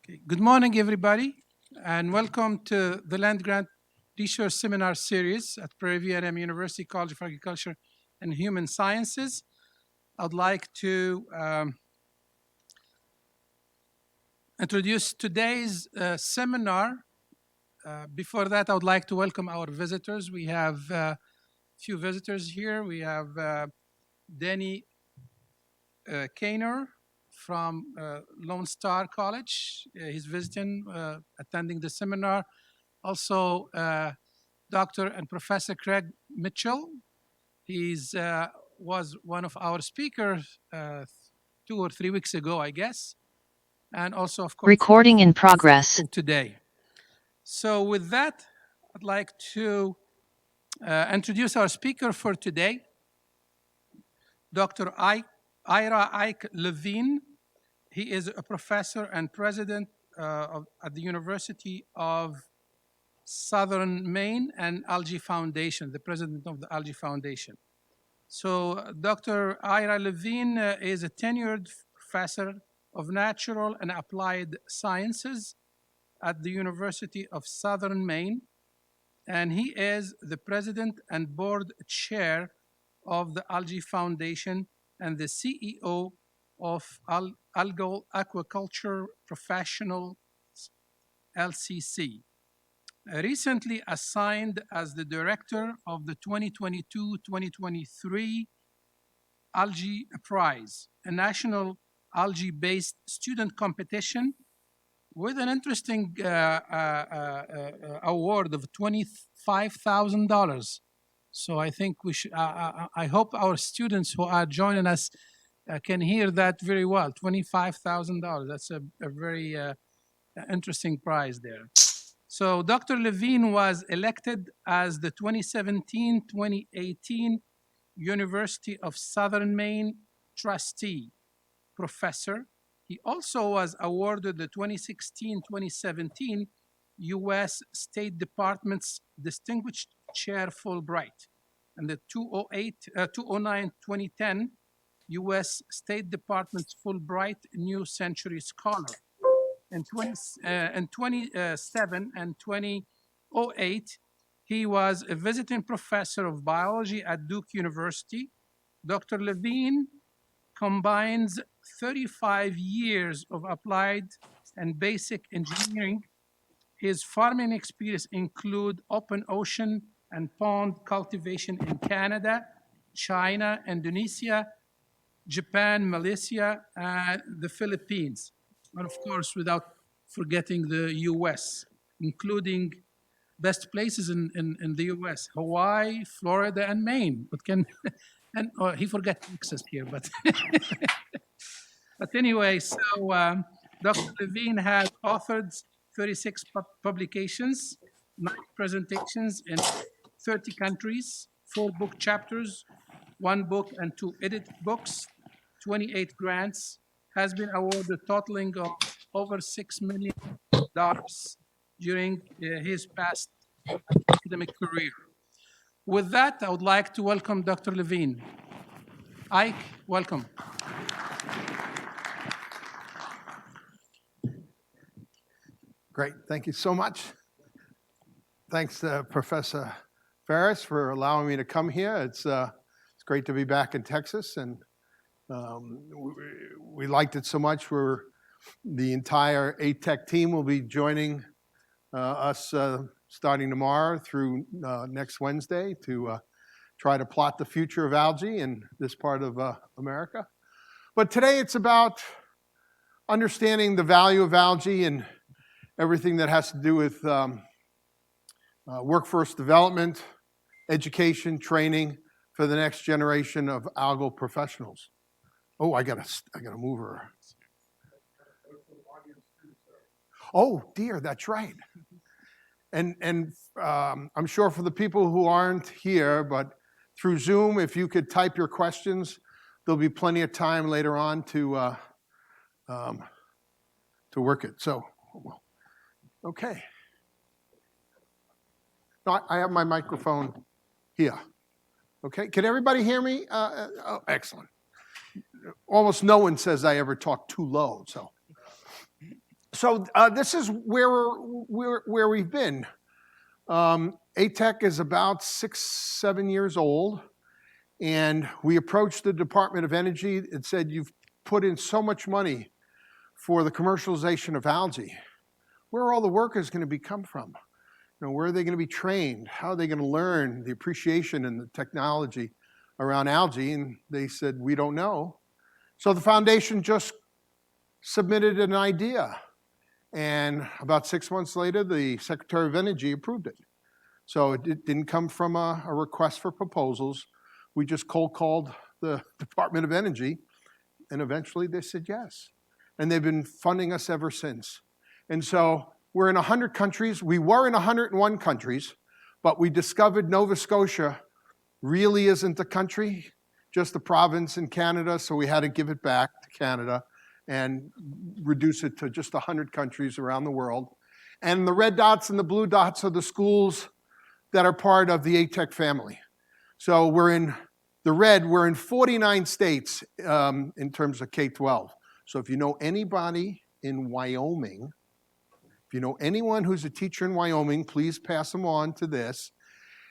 Okay. Good morning, everybody, and welcome to the Land Grant Research Seminar Series at Prairie View A&M University College of Agriculture and Human Sciences. I'd like to introduce today's seminar. Before that, I would like to welcome our visitors. We have a few visitors here. We have Danny Kainer from Lone Star College. He's visiting, attending the seminar. Also, Dr. and Professor Craig Mitchell. He's was one of our speakers 2 or 3 weeks ago, I guess. And also, of course, recording in progress today. So with that, I'd like to introduce our speaker for today, Dr. Ira Ike Levine. He is a professor and president at the University of Southern Maine and Algae Foundation, the president of the Algae Foundation. So Dr. Ira Levine is a tenured professor of natural and applied sciences at the University of Southern Maine, and he is the president and board chair of the Algae Foundation and the CEO of Algal Aquaculture Professional LCC. Recently assigned as the director of the 2022-2023 Algae Prize, a national algae-based student competition with an interesting award of $25,000. So I think we should. I hope our students who are joining us can hear that very well. $25,000. That's a very interesting prize there. So Dr. Levine was elected as the 2017-2018 University of Southern Maine trustee professor. He also was awarded the 2016-2017 U.S. State Department's Distinguished Chair Fulbright and the 2009-2010 U.S. State Department's Fulbright New Century Scholar. In 2007 and 2008, he was a visiting professor of biology at Duke University. Dr. Levine combines 35 years of applied and basic engineering. His farming experience include open ocean and pond cultivation in Canada, China, Indonesia, Japan, Malaysia, and the Philippines. And of course, without forgetting the US, including best places in the US, Hawaii, Florida, and Maine. But and he forgot Texas here, but but anyway, so Dr. Levine has authored 36 publications, 9 presentations in 30 countries, 4 book chapters, 1 book and 2 edited books, 28 grants, has been awarded totaling of over $6 million during his past academic career. With that, I would like to welcome Dr. Levine. Ike, welcome. Great, thank you so much. Thanks, Professor Ferris, for allowing me to come here. It's great to be back in Texas, and we liked it so much. The entire ATEC team will be joining us starting tomorrow through next Wednesday to try to plot the future of algae in this part of America. But today it's about understanding the value of algae and everything that has to do with workforce development, education, training for the next generation of algal professionals. Oh, I gotta move her. Oh dear, that's right. And I'm sure for the people who aren't here, but through Zoom, if you could type your questions, there'll be plenty of time later on to work it. So, okay. No, I have my microphone here. Okay, can everybody hear me? Oh, excellent. Almost no one says I ever talk too low, so. So this is where we've been. ATEC is about 6-7 years old, and we approached the Department of Energy and said, you've put in so much money for the commercialization of algae. Where are all the workers going to come from? Where are they going to be trained? How are they going to learn the appreciation and the technology around algae? And they said, we don't know. So the foundation just submitted an idea. And about 6 months later, the Secretary of Energy approved it. So it didn't come from a request for proposals. We just cold called the Department of Energy, and eventually they said yes. And they've been funding us ever since. And so we're in 100 countries. We were in 101 countries, but we discovered Nova Scotia really isn't a country, just a province in Canada, so we had to give it back to Canada and reduce it to just 100 countries around the world. And the red dots and the blue dots are the schools that are part of the ATEC family. So we're in the red, we're in 49 states in terms of K-12. So if you know anybody in Wyoming, if you know anyone who's a teacher in Wyoming, please pass them on to this,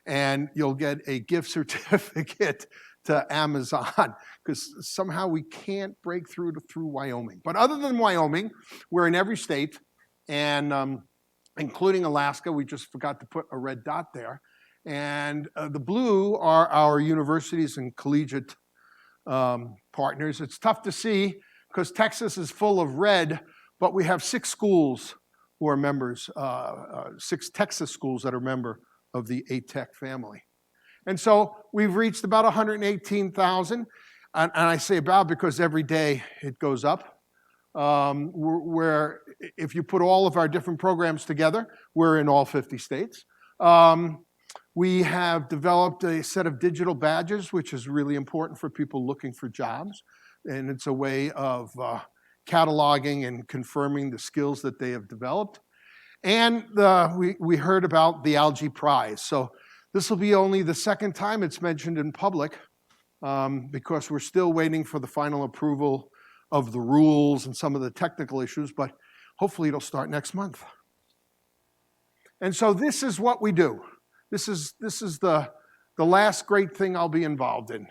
and you'll get a gift certificate to Amazon, because somehow we can't break through Wyoming. But other than Wyoming, we're in every state, and including Alaska. We just forgot to put a red dot there. And the blue are our universities and collegiate partners. It's tough to see because Texas is full of red, but we have 6 schools who are members, 6 Texas schools that are member of the ATEC family. And so we've reached about 118,000. And I say about because every day it goes up. Where if you put all of our different programs together, we're in all 50 states. We have developed a set of digital badges, which is really important for people looking for jobs. And it's a way of cataloging and confirming the skills that they have developed. And we heard about the Algae Prize. So this will be only the second time it's mentioned in public because we're still waiting for the final approval of the rules and some of the technical issues, but hopefully it'll start next month. And so this is what we do. This is the last great thing I'll be involved in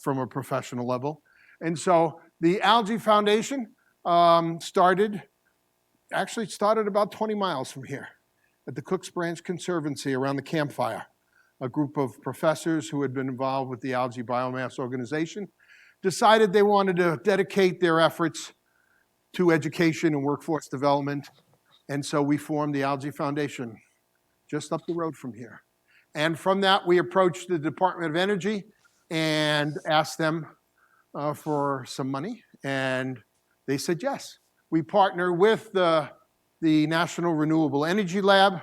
from a professional level. And so the Algae Foundation started about 20 miles from here at the Cooks Branch Conservancy around the campfire. A group of professors who had been involved with the Algae Biomass Organization decided they wanted to dedicate their efforts to education and workforce development. And so we formed the Algae Foundation just up the road from here. And from that, we approached the Department of Energy and asked them for some money. And they said yes. We partner with the National Renewable Energy Lab.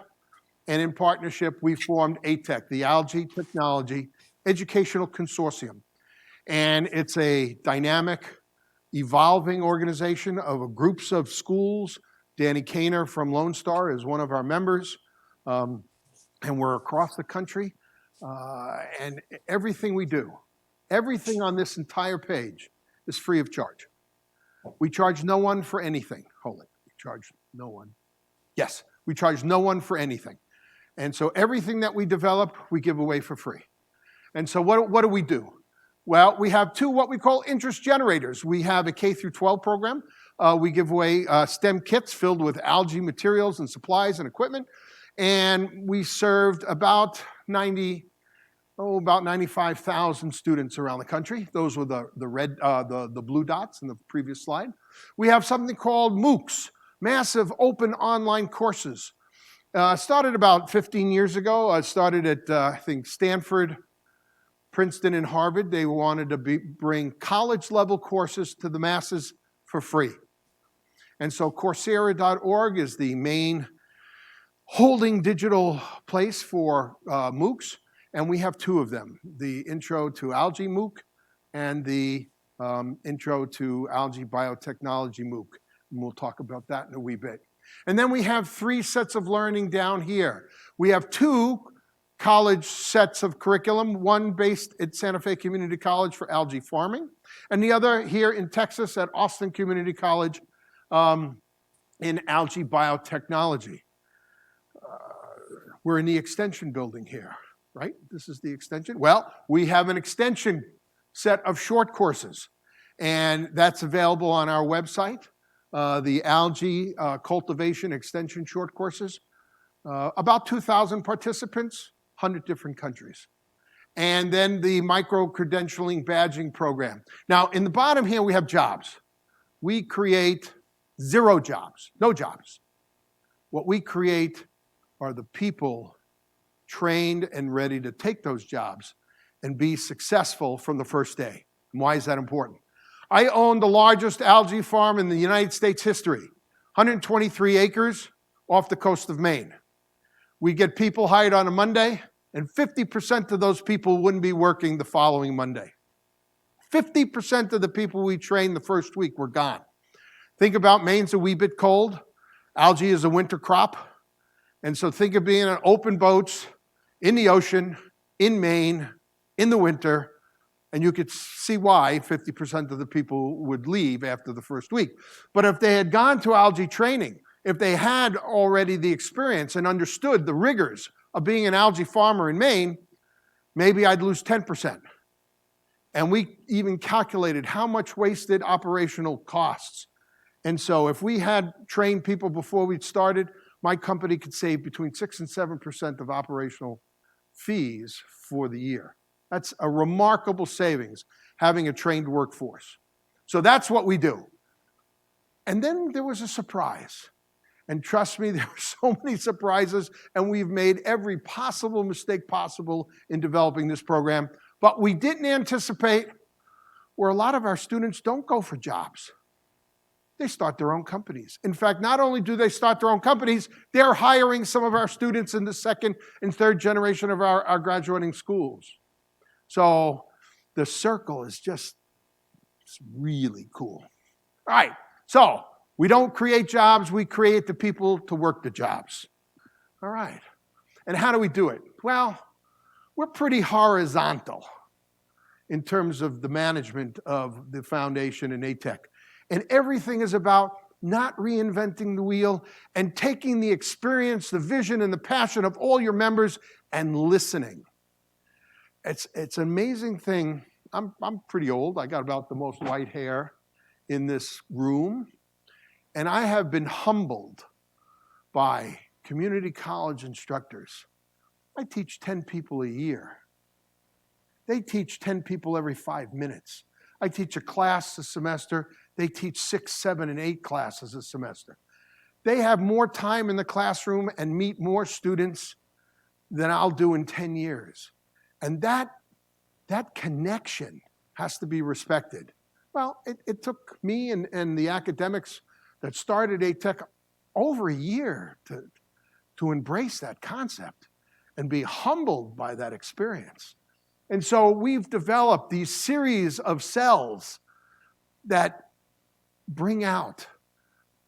And in partnership, we formed ATEC, the Algae Technology Educational Consortium. And it's a dynamic, evolving organization of groups of schools. Danny Kaner from Lone Star is one of our members. And we're across the country. And everything we do, everything on this entire page is free of charge. We charge no one for anything. Hold it. We charge no one. Yes, we charge no one for anything. And so everything that we develop, we give away for free. And so what do we do? Well, we have 2 what we call interest generators. We have a K-12 program. We give away STEM kits filled with algae materials and supplies and equipment. And we served about 95,000 students around the country. Those were the blue dots in the previous slide. We have something called MOOCs, massive open online courses. Started about 15 years ago. I started at, I think, Stanford, Princeton, and Harvard. They wanted to bring college-level courses to the masses for free. And so Coursera.org is the main holding digital place for MOOCs, and we have 2 of them, the Intro to Algae MOOC and the Intro to Algae Biotechnology MOOC. And we'll talk about that in a wee bit. And then we have 3 sets of learning down here. We have 2 college sets of curriculum, one based at Santa Fe Community College for algae farming, and the other here in Texas at Austin Community College in algae biotechnology. We're in the extension building here, right? This is the extension. Well, we have an extension set of short courses, and that's available on our website, the Algae Cultivation Extension short courses. About 2,000 participants, 100 different countries. And then the micro-credentialing badging program. Now, in the bottom here, we have jobs. We create 0 jobs, no jobs. What we create are the people trained and ready to take those jobs and be successful from the first day. And why is that important? I own the largest algae farm in the United States history, 123 acres off the coast of Maine. We get people hired on a Monday, and 50% of those people wouldn't be working the following Monday. 50% of the people we trained the first week were gone. Think about Maine's a wee bit cold. Algae is a winter crop. And so think of being on open boats in the ocean, in Maine, in the winter, and you could see why 50% of the people would leave after the first week. But if they had gone to algae training, if they had already the experience and understood the rigors of being an algae farmer in Maine, maybe I'd lose 10%. And we even calculated how much wasted operational costs. And so if we had trained people before we started, my company could save between 6 and 7% of operational fees for the year. That's a remarkable savings, having a trained workforce. So that's what we do. And then there was a surprise. And trust me, there were so many surprises, and we've made every possible mistake possible in developing this program. But we didn't anticipate where a lot of our students don't go for jobs. They start their own companies. In fact, not only do they start their own companies, they're hiring some of our students in the second and third generation of our graduating schools. So the circle is just it's really cool. All right, so we don't create jobs, we create the people to work the jobs. All right. And how do we do it? Well, we're pretty horizontal in terms of the management of the foundation and ATEC. And everything is about not reinventing the wheel and taking the experience, the vision, and the passion of all your members and listening. It's an amazing thing. I'm pretty old. I got about the most white hair in this room. And I have been humbled by community college instructors. I teach 10 people a year. They teach 10 people every 5 minutes. I teach a class a semester. They teach 6, 7, and 8 classes a semester. They have more time in the classroom and meet more students than I'll do in 10 years. And that connection has to be respected. Well, it took me and the academics that started ATEC over a year to embrace that concept and be humbled by that experience. And so we've developed these series of cells that bring out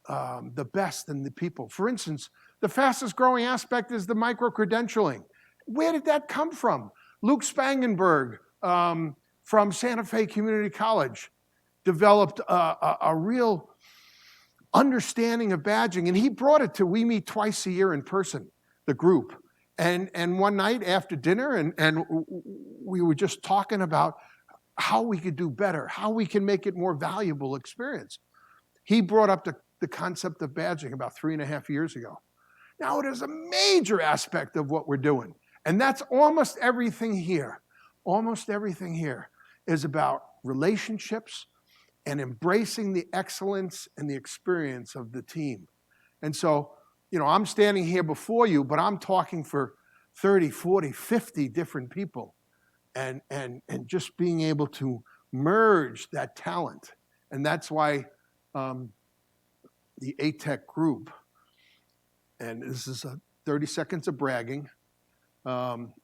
the best in the people. For instance, the fastest growing aspect is the micro-credentialing. Where did that come from? Luke Spangenberg from Santa Fe Community College developed a real understanding of badging, and he brought it to we meet twice a year in person, the group. And one night after dinner, and we were just talking about how we could do better, how we can make it more valuable experience. He brought up the concept of badging about 3.5 years ago. Now it is a major aspect of what we're doing. And that's almost everything here. Almost everything here is about relationships and embracing the excellence and the experience of the team. And so, I'm standing here before you, but I'm talking for 30, 40, 50 different people. And just being able to merge that talent. And that's why the ATEC group, and this is 30 seconds of bragging,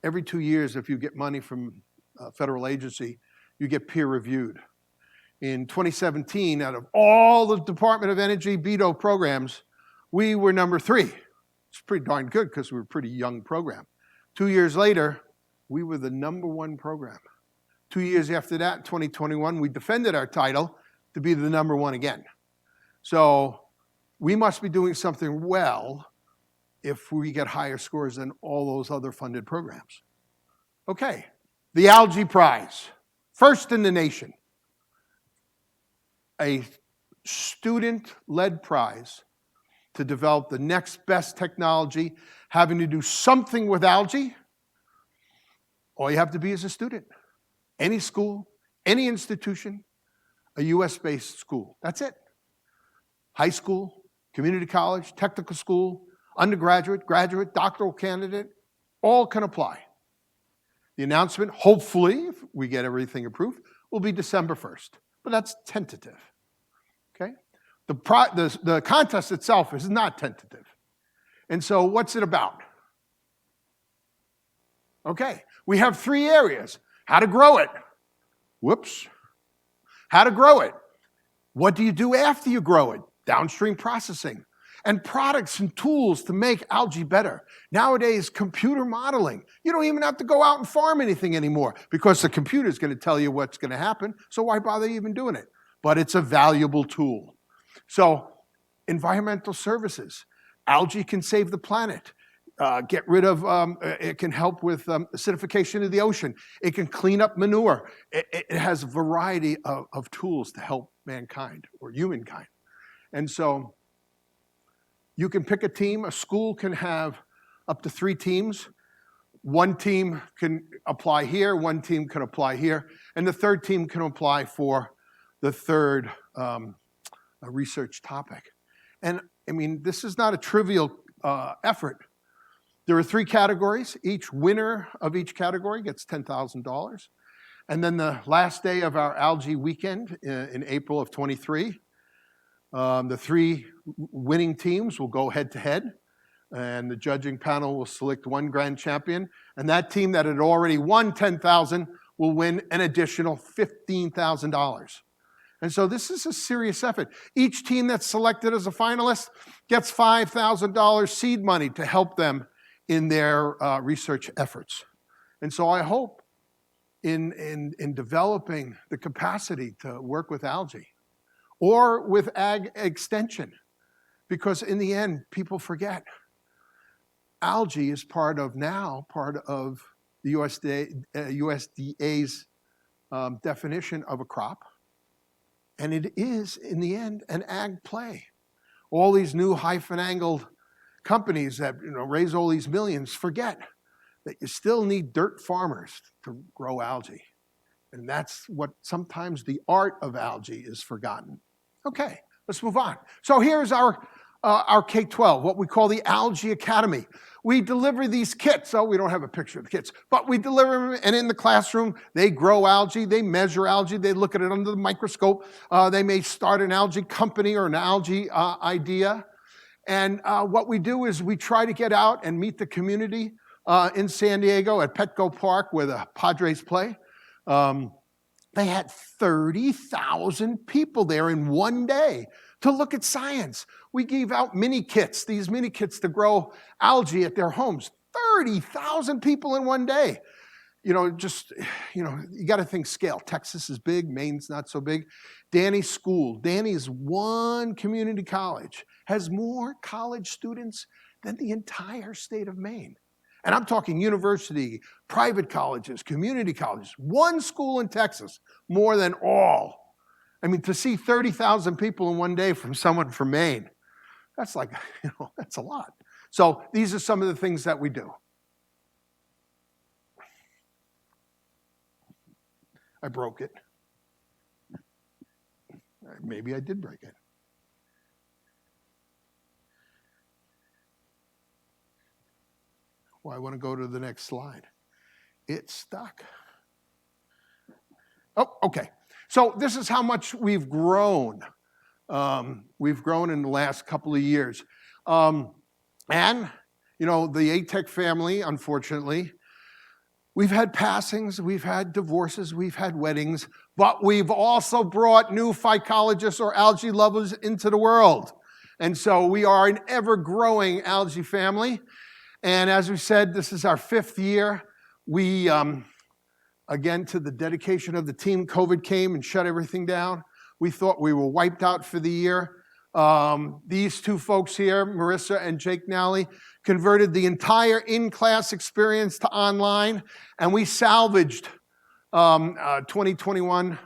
every 2 years, if you get money from a federal agency, you get peer reviewed. In 2017, out of all the Department of Energy BETO programs, we were number 3. It's pretty darn good because we were a pretty young program. 2 years later, we were the number 1 program. 2 years after that, in 2021, we defended our title to be the number 1 again. So we must be doing something well if we get higher scores than all those other funded programs. Okay, the Algae Prize, first in the nation. A student-led prize to develop the next best technology having to do something with algae. All you have to be is a student. Any school, any institution, a US-based school. That's it. High school, community college, technical school, undergraduate, graduate, doctoral candidate, all can apply. The announcement, hopefully, if we get everything approved, will be December 1st. But that's tentative. Okay? The contest itself is not tentative. And so what's it about? Okay, we have 3 areas. How to grow it. Whoops. How to grow it. What do you do after you grow it? Downstream processing. And products and tools to make algae better. Nowadays, computer modeling. You don't even have to go out and farm anything anymore because the computer is going to tell you what's going to happen, so why bother even doing it? But it's a valuable tool. So, environmental services. Algae can save the planet. Get rid of, it can help with acidification of the ocean. It can clean up manure. It has a variety of tools to help mankind or humankind. And so you can pick a team. A school can have up to 3 teams. One team can apply here, one team can apply here, and the third team can apply for the third research topic. And I mean, this is not a trivial effort. There are 3 categories. Each winner of each category gets $10,000. And then the last day of our algae weekend in April of 23, the 3 winning teams will go head-to-head, and the judging panel will select one grand champion, and that team that had already won $10,000 will win an additional $15,000. And so this is a serious effort. Each team that's selected as a finalist gets $5,000 seed money to help them in their research efforts. And so I hope in developing the capacity to work with algae or with ag extension, because in the end, people forget. Algae is part of the USDA's definition of a crop. And it is, in the end, an ag play. All these new hyphen-angled companies that raise all these millions forget that you still need dirt farmers to grow algae. And that's what sometimes the art of algae is forgotten. Okay, let's move on. So here's our K-12, what we call the Algae Academy. We deliver these kits. Oh, we don't have a picture of the kits, but we deliver them, and in the classroom, they grow algae, they measure algae, they look at it under the microscope. They may start an algae company or an algae idea. And what we do is we try to get out and meet the community in San Diego at Petco Park where the Padres play. They had 30,000 people there in one day to look at science. We gave out mini kits, these mini kits to grow algae at their homes. 30,000 people in one day. You got to think scale. Texas is big, Maine's not so big. Danny's school, Danny's one community college, has more college students than the entire state of Maine. And I'm talking university, private colleges, community colleges. One school in Texas, more than all. I mean, to see 30,000 people in one day from someone from Maine, that's like, that's a lot. So these are some of the things that we do. I broke it. Maybe I did break it. Well, I want to go to the next slide. It's stuck. Oh, okay. So this is how much we've grown. We've grown in the last couple of years. And, the ATEC family, unfortunately, we've had passings, we've had divorces, we've had weddings, but we've also brought new phycologists or algae lovers into the world. And so we are an ever-growing algae family. And as we said, this is our 5th year. We, again, to the dedication of the team, COVID came and shut everything down. We thought we were wiped out for the year. These two folks here, Marissa and Jake Nally, converted the entire in-class experience to online, and we salvaged 2021.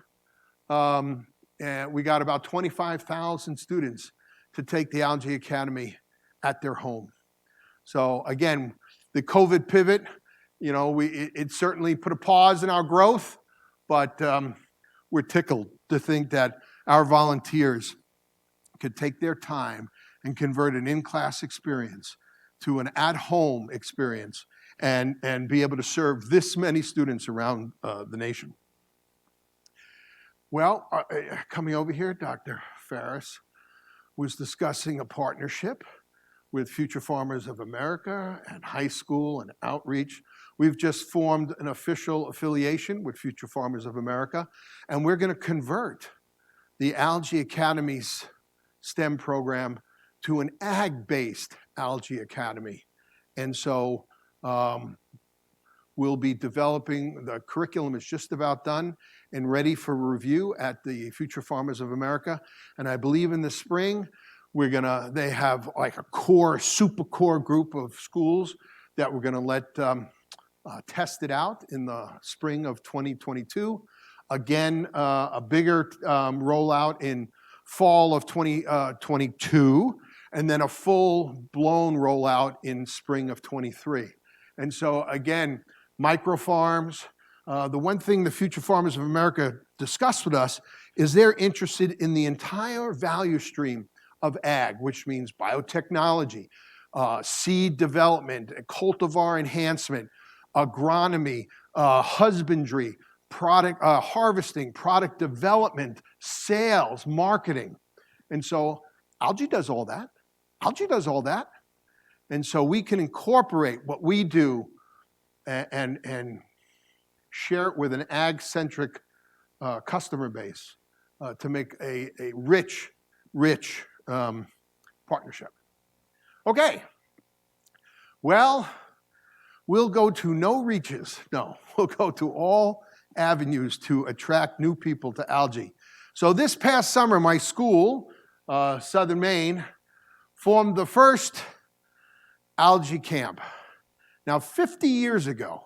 And we got about 25,000 students to take the Algae Academy at their home. So again, the COVID pivot, it certainly put a pause in our growth, but we're tickled to think that our volunteers could take their time and convert an in-class experience to an at-home experience and be able to serve this many students around the nation. Well, coming over here, Dr. Ferris was discussing a partnership with Future Farmers of America and high school and outreach. We've just formed an official affiliation with Future Farmers of America, and we're going to convert the Algae Academy's STEM program to an ag-based Algae Academy. And so we'll be developing, the curriculum is just about done and ready for review at the Future Farmers of America. And I believe in the spring, they have like a super core group of schools that we're gonna let test it out in the spring of 2022. Again, a bigger rollout in fall of 2022, and then a full-blown rollout in spring of 23. And so again, micro farms. The one thing the Future Farmers of America discussed with us is they're interested in the entire value stream of ag, which means biotechnology, seed development, cultivar enhancement, agronomy, husbandry, product harvesting, product development, sales, marketing. And so algae does all that. Algae does all that. And so we can incorporate what we do and share it with an ag-centric customer base to make a rich partnership. Okay. Well, we'll go to no reaches. No, we'll go to all avenues to attract new people to algae. So this past summer, my school, Southern Maine, formed the first algae camp. Now, 50 years ago,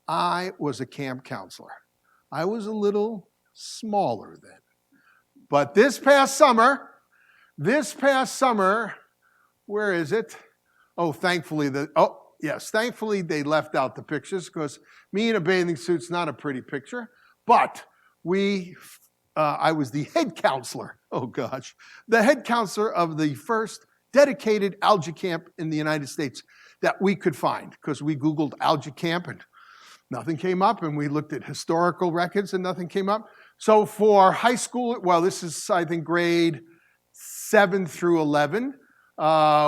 I was a camp counselor. I was a little smaller then. But this past summer, where is it? Oh, thankfully they left out the pictures because me in a bathing suit's not a pretty picture. But I was the head counselor, oh gosh, the head counselor of the first dedicated algae camp in the United States that we could find, because we Googled algae camp and nothing came up, and we looked at historical records and nothing came up. So for high school, well, this is, I think, grade 7 through 11,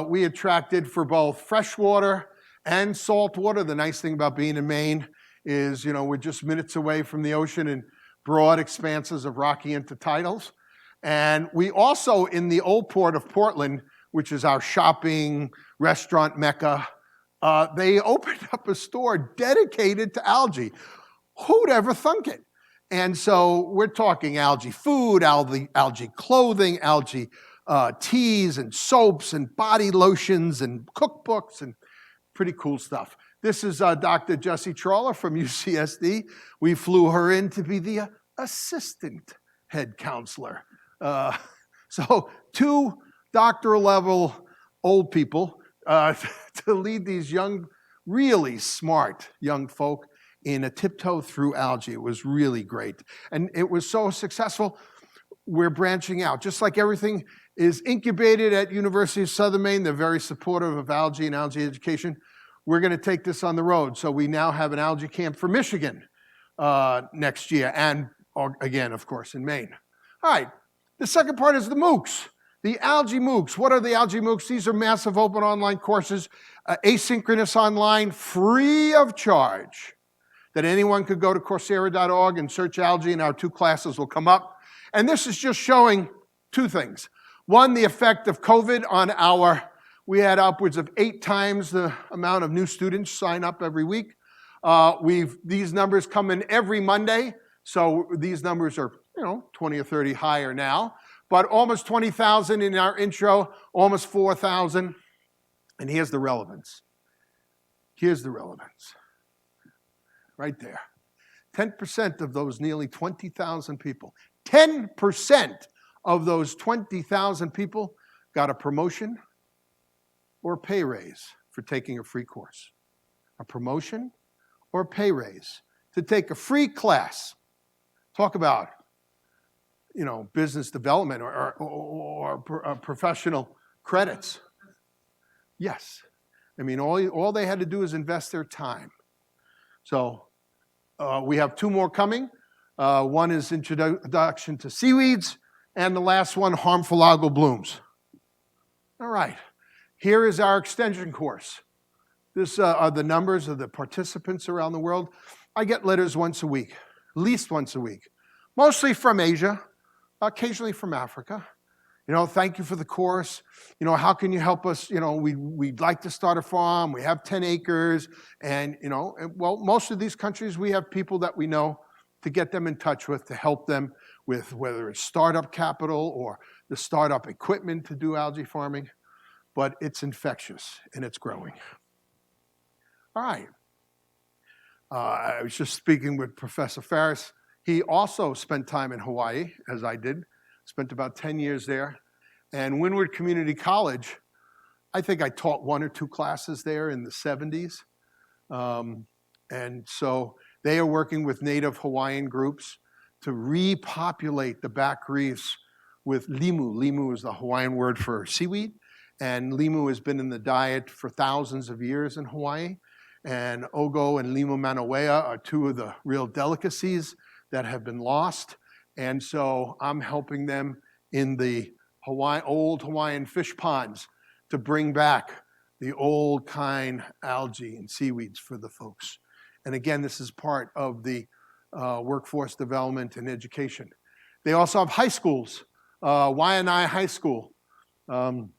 we attracted for both freshwater and saltwater. The nice thing about being in Maine is, we're just minutes away from the ocean and broad expanses of rocky intertidals. And we also, in the old port of Portland, which is our shopping, restaurant mecca, they opened up a store dedicated to algae. Who'd ever thunk it? And so we're talking algae food, algae clothing, algae teas and soaps and body lotions and cookbooks and pretty cool stuff. This is Dr. Jessie Trawler from UCSD. We flew her in to be the assistant head counselor. So 2 doctoral level old people to lead these young, really smart young folk in a tiptoe through algae. It was really great. And it was so successful, we're branching out. Just like everything is incubated at University of Southern Maine, they're very supportive of algae and algae education. We're going to take this on the road. So we now have an algae camp for Michigan next year, and again, of course, in Maine. All right, the second part is the MOOCs. The algae MOOCs. What are the algae MOOCs? These are massive open online courses, asynchronous online, free of charge, that anyone could go to Coursera.org and search algae, and our 2 classes will come up. And this is just showing 2 things. One, the effect of COVID on we had upwards of 8 times the amount of new students sign up every week. These numbers come in every Monday, so these numbers are 20 or 30 higher now. but almost 20,000 in our intro, almost 4,000. And here's the relevance. Here's the relevance. Right there. 10% of those nearly 20,000 people, 10% of those 20,000 people got a promotion or a pay raise for taking a free course. A promotion or a pay raise to take a free class. Talk about, business development or professional credits. Yes. I mean, all they had to do is invest their time. So we have two more coming. One is introduction to seaweeds, and the last one, harmful algal blooms. All right. Here is our extension course. This are the numbers of the participants around the world. I get letters once a week, at least once a week, mostly from Asia, occasionally from Africa. Thank you for the course. How can you help us? We'd like to start a farm. We have 10 acres. And, most of these countries, we have people that we know to get them in touch with, to help them with whether it's startup capital or the startup equipment to do algae farming. But it's infectious and it's growing. All right. I was just speaking with Professor Ferris. He also spent time in Hawaii, as I did. Spent about 10 years there. And Windward Community College, I think I taught 1 or 2 classes there in the 70s. And so they are working with native Hawaiian groups to repopulate the back reefs with limu. Limu is the Hawaiian word for seaweed. And limu has been in the diet for thousands of years in Hawaii. And ogo and limu manawea are 2 of the real delicacies that have been lost. And so I'm helping them in the old Hawaiian fish ponds to bring back the old kind algae and seaweeds for the folks. And again, this is part of the workforce development and education. They also have high schools, Waianae High School on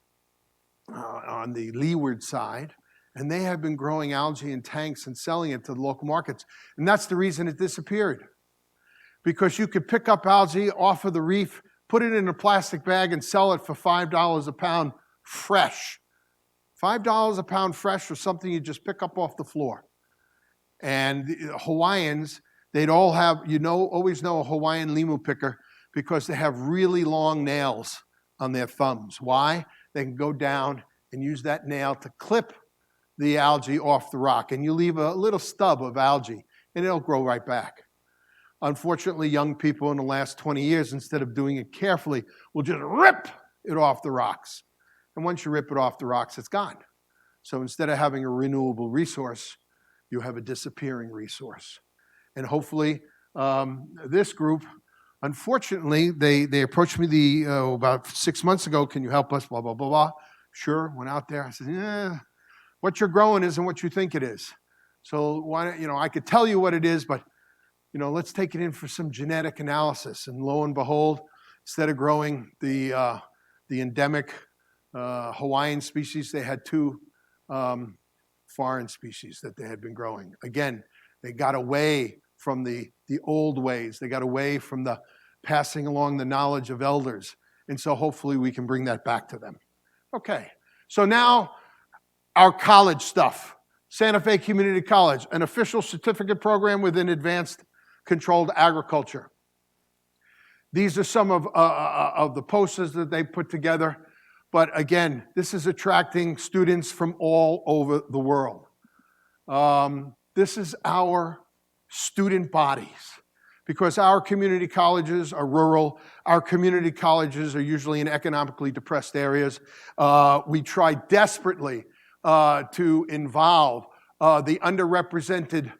the leeward side. And they have been growing algae in tanks and selling it to the local markets. And that's the reason it disappeared. Because you could pick up algae off of the reef, put it in a plastic bag, and sell it for $5 a pound fresh. $5 a pound fresh for something you just pick up off the floor. And the Hawaiians, they'd all have, always know a Hawaiian limu picker because they have really long nails on their thumbs. Why? They can go down and use that nail to clip the algae off the rock, and you leave a little stub of algae, and it'll grow right back. Unfortunately, young people in the last 20 years, instead of doing it carefully, will just rip it off the rocks. And once you rip it off the rocks, it's gone. So instead of having a renewable resource, you have a disappearing resource. And hopefully, this group, unfortunately, they approached me about 6 months ago. Can you help us? Blah, blah, blah, blah. Sure, went out there. I said, yeah. What you're growing isn't what you think it is. So why don't, I could tell you what it is, but let's take it in for some genetic analysis. And lo and behold, instead of growing the endemic Hawaiian species, they had 2 foreign species that they had been growing. Again, they got away from the old ways. They got away from the passing along the knowledge of elders. And so hopefully we can bring that back to them. Okay, so now our college stuff. Santa Fe Community College, an official certificate program within advanced controlled agriculture. These are some of the posters that they put together. But again, this is attracting students from all over the world. This is our student bodies. Because our community colleges are rural, our community colleges are usually in economically depressed areas. We try desperately to involve the underrepresented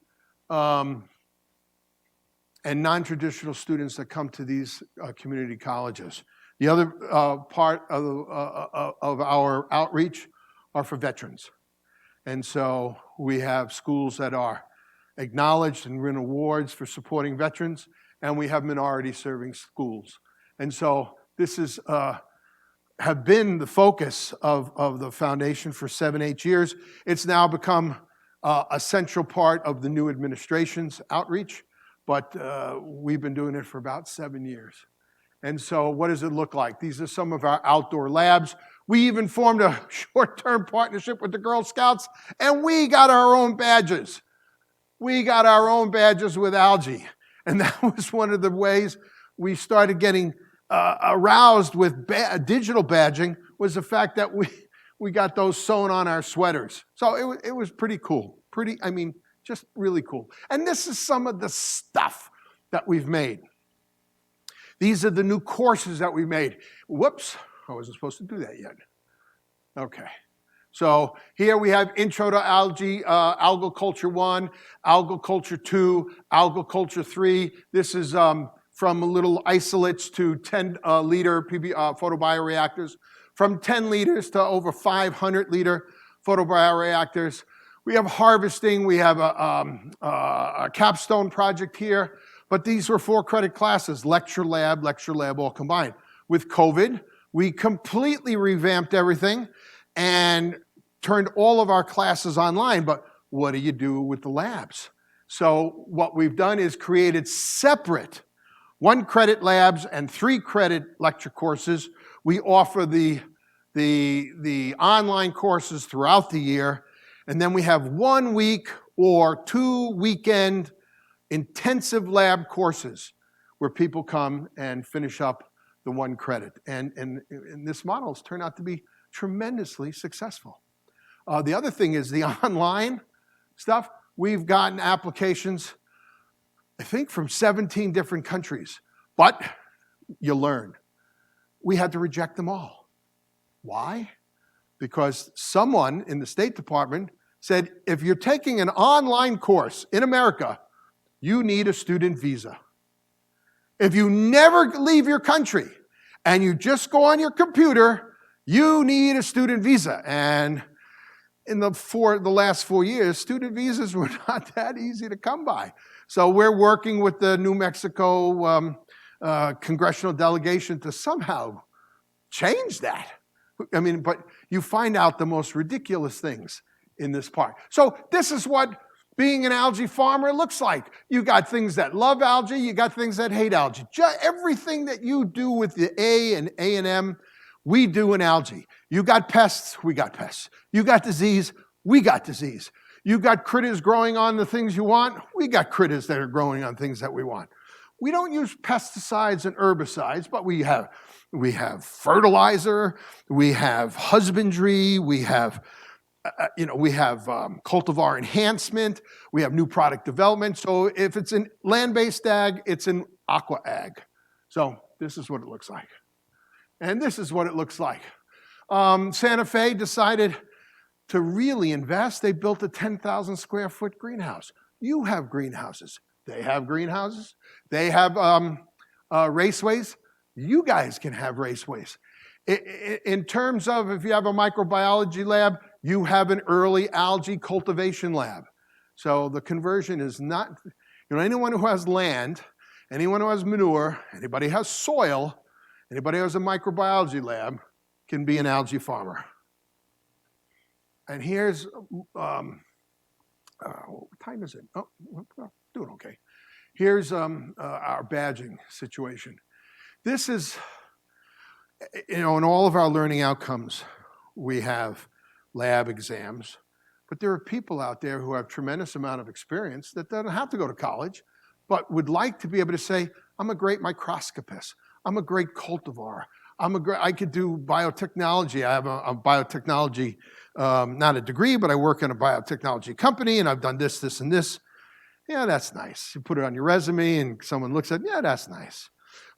and non-traditional students that come to these community colleges. The other part of our outreach are for veterans. And so we have schools that are acknowledged and win awards for supporting veterans, and we have minority-serving schools. And so this is have been the focus of the foundation for 7-8 years. It's now become a central part of the new administration's outreach, but we've been doing it for about 7 years. And so what does it look like? These are some of our outdoor labs. We even formed a short-term partnership with the Girl Scouts, and we got our own badges. We got our own badges with algae. And that was one of the ways we started getting aroused with digital badging, was the fact that we got those sewn on our sweaters. So it was pretty cool. Just really cool. And this is some of the stuff that we've made. These are the new courses that we made. Whoops, I wasn't supposed to do that yet. Okay. So here we have Intro to Algae, Algal Culture 1, Algal Culture 2, Algal Culture 3. This is from little isolates to 10-liter photobioreactors, from 10 liters to over 500-liter photobioreactors. We have harvesting. We have a capstone project here. But these were 4-credit classes, lecture lab all combined. With COVID, we completely revamped everything and turned all of our classes online. But what do you do with the labs? So what we've done is created separate 1-credit labs and 3-credit lecture courses. We offer the online courses throughout the year. And then we have 1 week or 2 weekend intensive lab courses where people come and finish up the 1 credit. And this model has turned out to be tremendously successful. The other thing is the online stuff. We've gotten applications, I think, from 17 different countries. But you learn. We had to reject them all. Why? Because someone in the State Department said, if you're taking an online course in America, you need a student visa. If you never leave your country and you just go on your computer, you need a student visa. And in the last 4 years, student visas were not that easy to come by. So we're working with the New Mexico congressional delegation to somehow change that. But you find out the most ridiculous things in this part. So this is what being an algae farmer looks like. You got things that love algae, you got things that hate algae. Everything that you do with the A and A&M, we do in algae. You got pests, we got pests. You got disease, we got disease. You got critters growing on the things you want, we got critters that are growing on things that we want. We don't use pesticides and herbicides, but we have fertilizer, we have husbandry, we have cultivar enhancement, we have new product development. So if it's in land-based ag, it's in aqua ag. So this is what it looks like. And this is what it looks like. Santa Fe decided to really invest. They built a 10,000 square foot greenhouse. You have greenhouses. They have greenhouses. They have raceways. You guys can have raceways. In terms of if you have a microbiology lab, you have an early algae cultivation lab. So the conversion is not, anyone who has land, anyone who has manure, anybody who has soil, anybody who has a microbiology lab can be an algae farmer. And here's, what time is it? Oh, doing okay. Here's our badging situation. This is, in all of our learning outcomes, we have lab exams, but there are people out there who have tremendous amount of experience that don't have to go to college, but would like to be able to say, I'm a great microscopist, I'm a great cultivar, I could do biotechnology. I have a biotechnology, not a degree, but I work in a biotechnology company, and I've done this, this, and this. Yeah, that's nice. You put it on your resume, and someone looks at it, yeah, that's nice.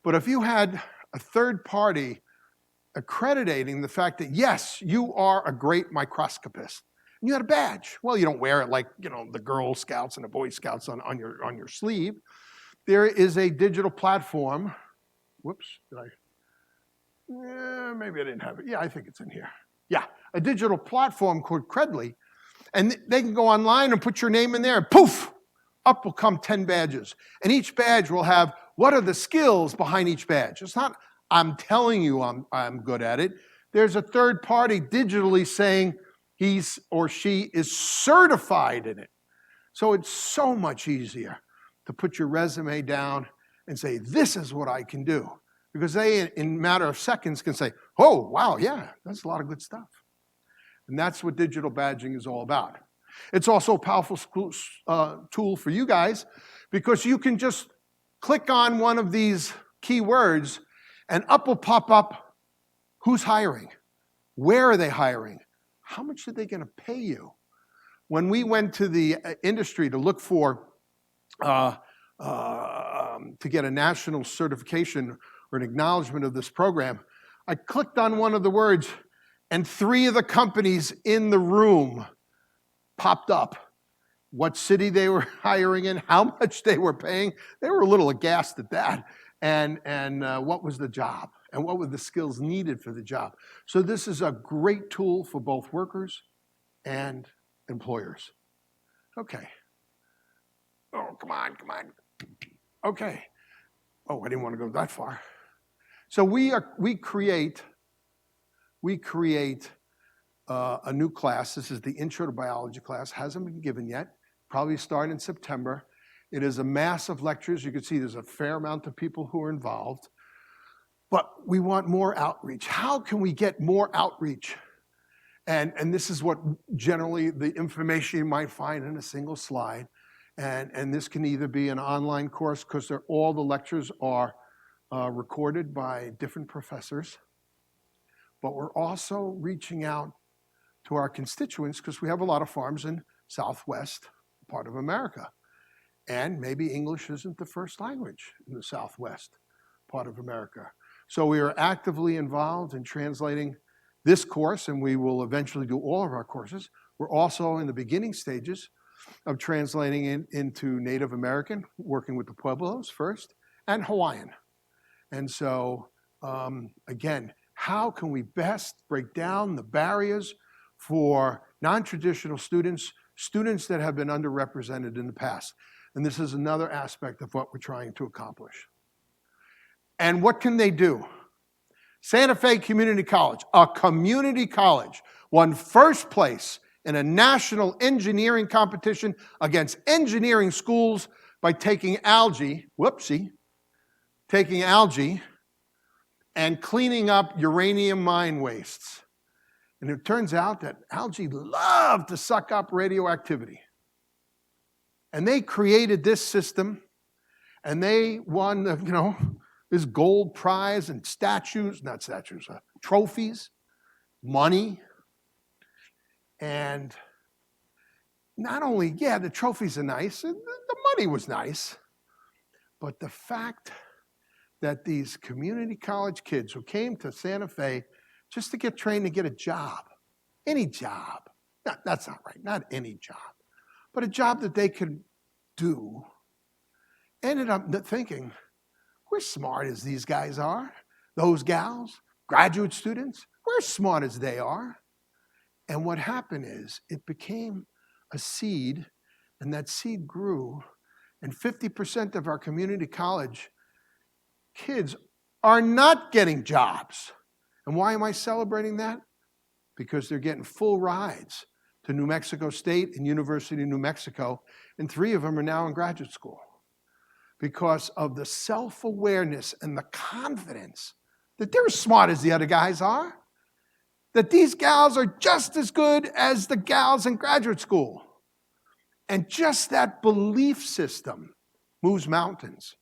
But if you had a third party accrediting the fact that, yes, you are a great microscopist, and you had a badge. Well, you don't wear it like, the Girl Scouts and the Boy Scouts on your sleeve. There is a digital platform. Whoops, maybe I didn't have it. Yeah, I think it's in here. Yeah, a digital platform called Credly, and they can go online and put your name in there, and poof, up will come 10 badges. And each badge will have what are the skills behind each badge. It's not, I'm telling you I'm good at it. There's a third party digitally saying he's or she is certified in it. So it's so much easier to put your resume down and say, this is what I can do. because they, in a matter of seconds, can say, oh, wow, yeah, that's a lot of good stuff. And that's what digital badging is all about. It's also a powerful tool for you guys because you can just click on one of these keywords and up will pop up who's hiring, where are they hiring, how much are they going to pay you. When we went to the industry to look for, to get a national certification or an acknowledgement of this program, I clicked on one of the words and 3 of the companies in the room popped up. What city they were hiring in, how much they were paying. They were a little aghast at that. And what was the job? And what were the skills needed for the job? So this is a great tool for both workers and employers. Okay. Oh, come on. Okay. Oh, I didn't want to go that far. So we create a new class. This is the Intro to Biology class. Hasn't been given yet. Probably start in September. It is a mass of lectures. You can see there's a fair amount of people who are involved. But we want more outreach. How can we get more outreach? And this is what generally the information you might find in a single slide. And this can either be an online course because all the lectures are recorded by different professors. But we're also reaching out to our constituents because we have a lot of farms in Southwest part of America. And maybe English isn't the first language in the Southwest part of America. So we are actively involved in translating this course, and we will eventually do all of our courses. We're also in the beginning stages of translating it into Native American, working with the Pueblos first, and Hawaiian. And so, again, how can we best break down the barriers for non-traditional students, students that have been underrepresented in the past? And this is another aspect of what we're trying to accomplish. And what can they do? Santa Fe Community College, a community college, won first place in a national engineering competition against engineering schools by taking algae and cleaning up uranium mine wastes. And it turns out that algae love to suck up radioactivity. And they created this system, and they won, this gold prize and trophies, money. And not only, the trophies are nice, and the money was nice, but the fact that these community college kids who came to Santa Fe just to get trained to get a job, any job, that's not right, not any job, but a job that they could do, ended up thinking, we're smart as these guys are, those gals, graduate students, we're as smart as they are. And what happened is it became a seed, and that seed grew, and 50% of our community college kids are not getting jobs. And why am I celebrating that? Because they're getting full rides to New Mexico State and University of New Mexico, and 3 of them are now in graduate school because of the self-awareness and the confidence that they're as smart as the other guys are, that these gals are just as good as the gals in graduate school. And just that belief system moves mountains.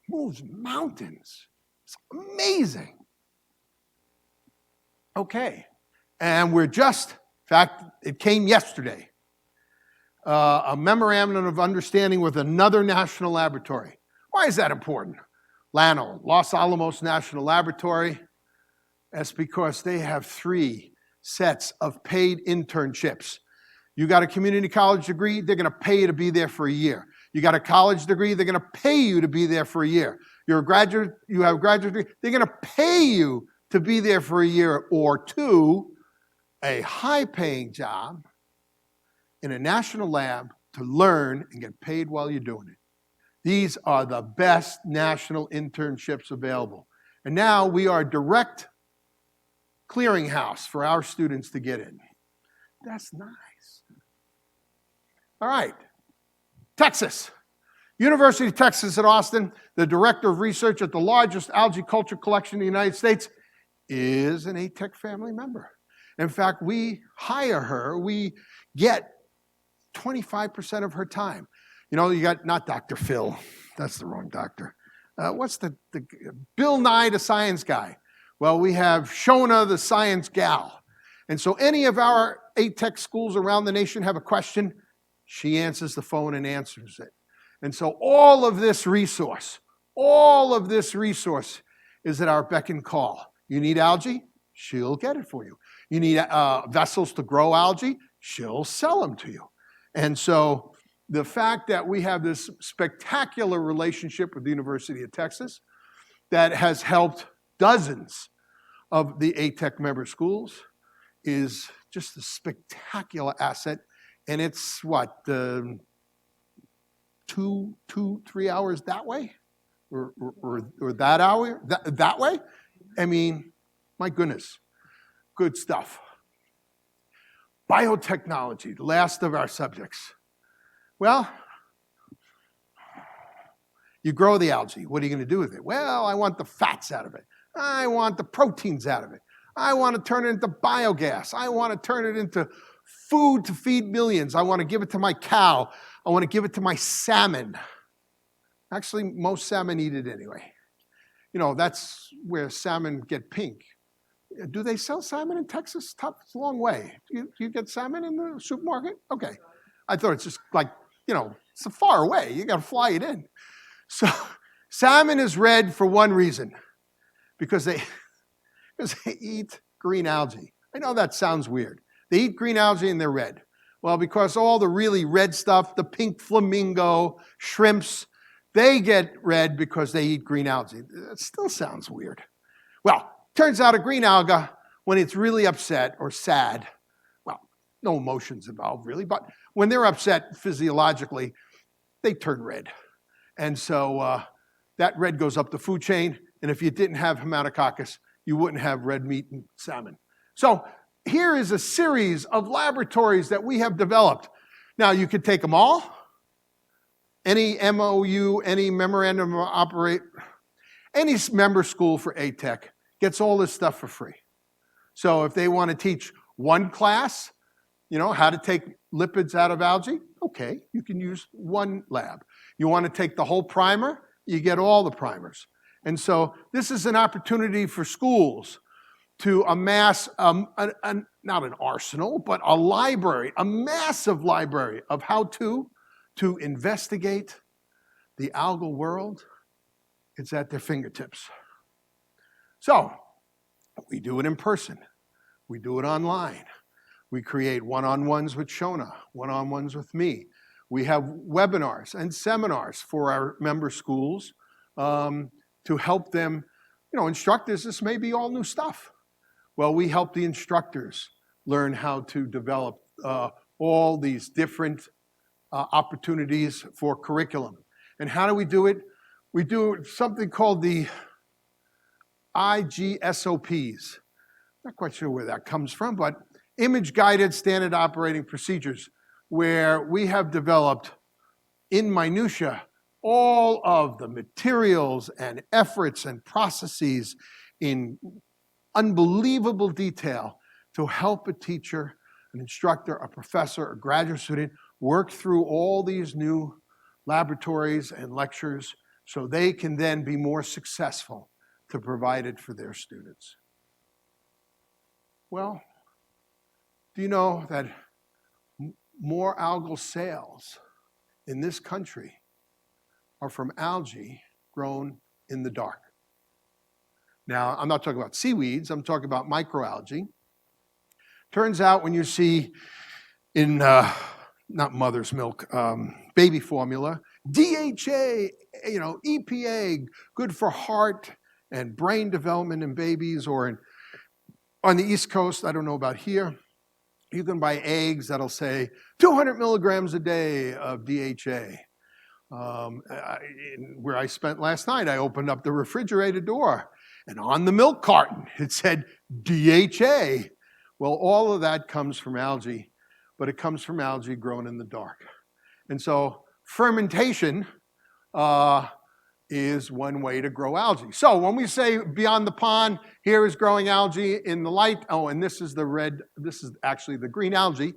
Moves mountains. It's amazing. Okay. And in fact, it came yesterday, a memorandum of understanding with another national laboratory. Why is that important? LANO, Los Alamos National Laboratory. That's because they have 3 sets of paid internships. You got a community college degree, they're going to pay you to be there for a year. You got a college degree, they're going to pay you to be there for a year. You're a graduate, you have a graduate degree, they're going to pay you to be there for a year or 2, a high-paying job in a national lab to learn and get paid while you're doing it. These are the best national internships available. And now we are a direct clearinghouse for our students to get in. That's nice. All right. Texas. University of Texas at Austin, the director of research at the largest algae culture collection in the United States, is an ATEC family member. In fact, we hire her, we get 25% of her time. You know, you got not Dr. Phil, that's the wrong doctor. What's the Bill Nye, the science guy? Well, we have Shona, the science gal. And so any of our ATEC schools around the nation have a question, she answers the phone and answers it. And so all of this resource is at our beck and call. You need algae? She'll get it for you. You need vessels to grow algae? She'll sell them to you. And so the fact that we have this spectacular relationship with the University of Texas that has helped dozens of the ATEC member schools is just a spectacular asset. And it's what, 3 hours that way? Or that hour, that way? I mean, my goodness, good stuff. Biotechnology, the last of our subjects. Well, you grow the algae. What are you going to do with it? Well, I want the fats out of it. I want the proteins out of it. I want to turn it into biogas. I want to turn it into food to feed millions. I want to give it to my cow. I want to give it to my salmon. Actually, most salmon eat it anyway. You know, that's where salmon get pink. Do they sell salmon in Texas? It's a long way. Do you get salmon in the supermarket? Okay. I thought it's just like, you know, it's far away. You got to fly it in. So salmon is red for one reason, because they eat green algae. I know that sounds weird. They eat green algae and they're red. Well, because all the really red stuff, the pink flamingo, shrimps, they get red because they eat green algae. It still sounds weird. Well, turns out a green alga, when it's really upset or sad, well, no emotions involved really, but when they're upset physiologically, they turn red. And so that red goes up the food chain, and if you didn't have Haematococcus, you wouldn't have red meat and salmon. So here is a series of laboratories that we have developed. Now, you could take them all. Any MOU, any memorandum of operate, any member school for ATEC gets all this stuff for free. So if they want to teach one class, you know, how to take lipids out of algae, okay, you can use one lab. You want to take the whole primer, you get all the primers. And so this is an opportunity for schools to amass, not an arsenal, but a library, a massive library of how to investigate the algal world. It's at their fingertips. So we do it in person. We do it online. We create one-on-ones with Shona, one-on-ones with me. We have webinars and seminars for our member schools to help them. You know, instructors, this may be all new stuff. Well, we help the instructors learn how to develop all these different opportunities for curriculum. And how do we do it? We do something called the IGSOPs. Not quite sure where that comes from, but image-guided standard operating procedures, where we have developed in minutia all of the materials and efforts and processes in unbelievable detail to help a teacher, an instructor, a professor, a graduate student work through all these new laboratories and lectures so they can then be more successful to provide it for their students. Well, do you know that more algal sales in this country are from algae grown in the dark? Now, I'm not talking about seaweeds, I'm talking about microalgae. Turns out when you see in, not mother's milk, baby formula, DHA, you know, EPA, good for heart and brain development in babies, or on the East Coast, I don't know about here, you can buy eggs that'll say 200 milligrams a day of DHA. Where I spent last night, I opened up the refrigerator door, and on the milk carton, it said DHA. Well, all of that comes from algae, but it comes from algae grown in the dark. And so fermentation, is one way to grow algae. So when we say beyond the pond, here is growing algae in the light. Oh, and this is the red, this is actually the green algae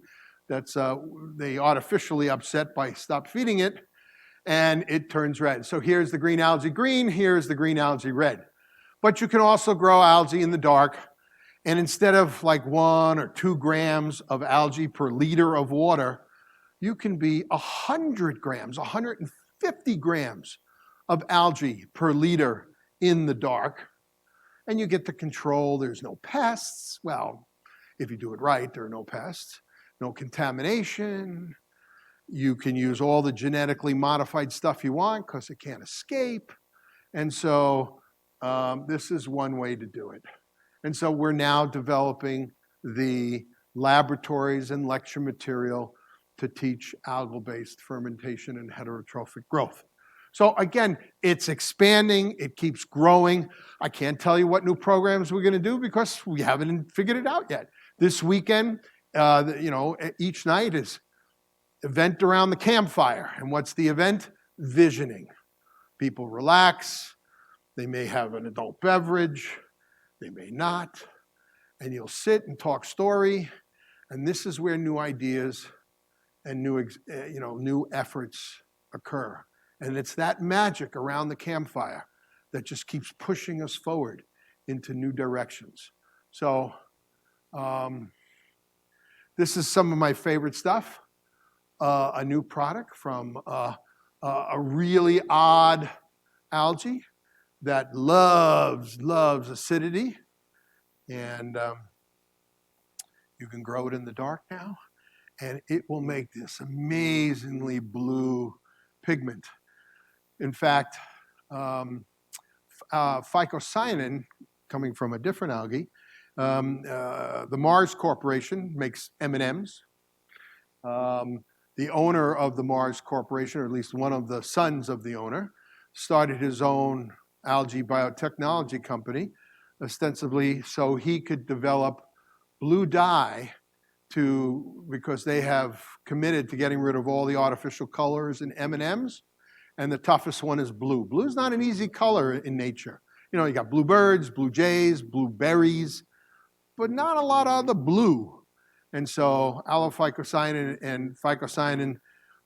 that's they artificially upset by stop feeding it, and it turns red. So here's the green algae green, here's the green algae red. But you can also grow algae in the dark, and instead of like 1 or 2 grams of algae per liter of water, you can be 100 grams, 150 grams of algae per liter in the dark. And you get the control. There's no pests. Well, if you do it right, there are no pests, no contamination. You can use all the genetically modified stuff you want because it can't escape. And so this is one way to do it. And so we're now developing the laboratories and lecture material to teach algal-based fermentation and heterotrophic growth. So again, it's expanding, it keeps growing. I can't tell you what new programs we're going to do because we haven't figured it out yet. This weekend, each night is event around the campfire. And what's the event? Visioning. People relax. They may have an adult beverage. They may not. And you'll sit and talk story. And this is where new ideas and new efforts occur. And it's that magic around the campfire that just keeps pushing us forward into new directions. So this is some of my favorite stuff. A new product from a really odd algae that loves acidity. And you can grow it in the dark now. And it will make this amazingly blue pigment. In fact, phycocyanin, coming from a different algae, the Mars Corporation makes M&Ms. The owner of the Mars Corporation, or at least one of the sons of the owner, started his own algae biotechnology company, ostensibly so he could develop blue dye because they have committed to getting rid of all the artificial colors in M&Ms. And the toughest one is blue. Blue is not an easy color in nature. You got bluebirds, blue jays, blueberries, but not a lot of other blue. And so allophycocyanin and phycocyanin,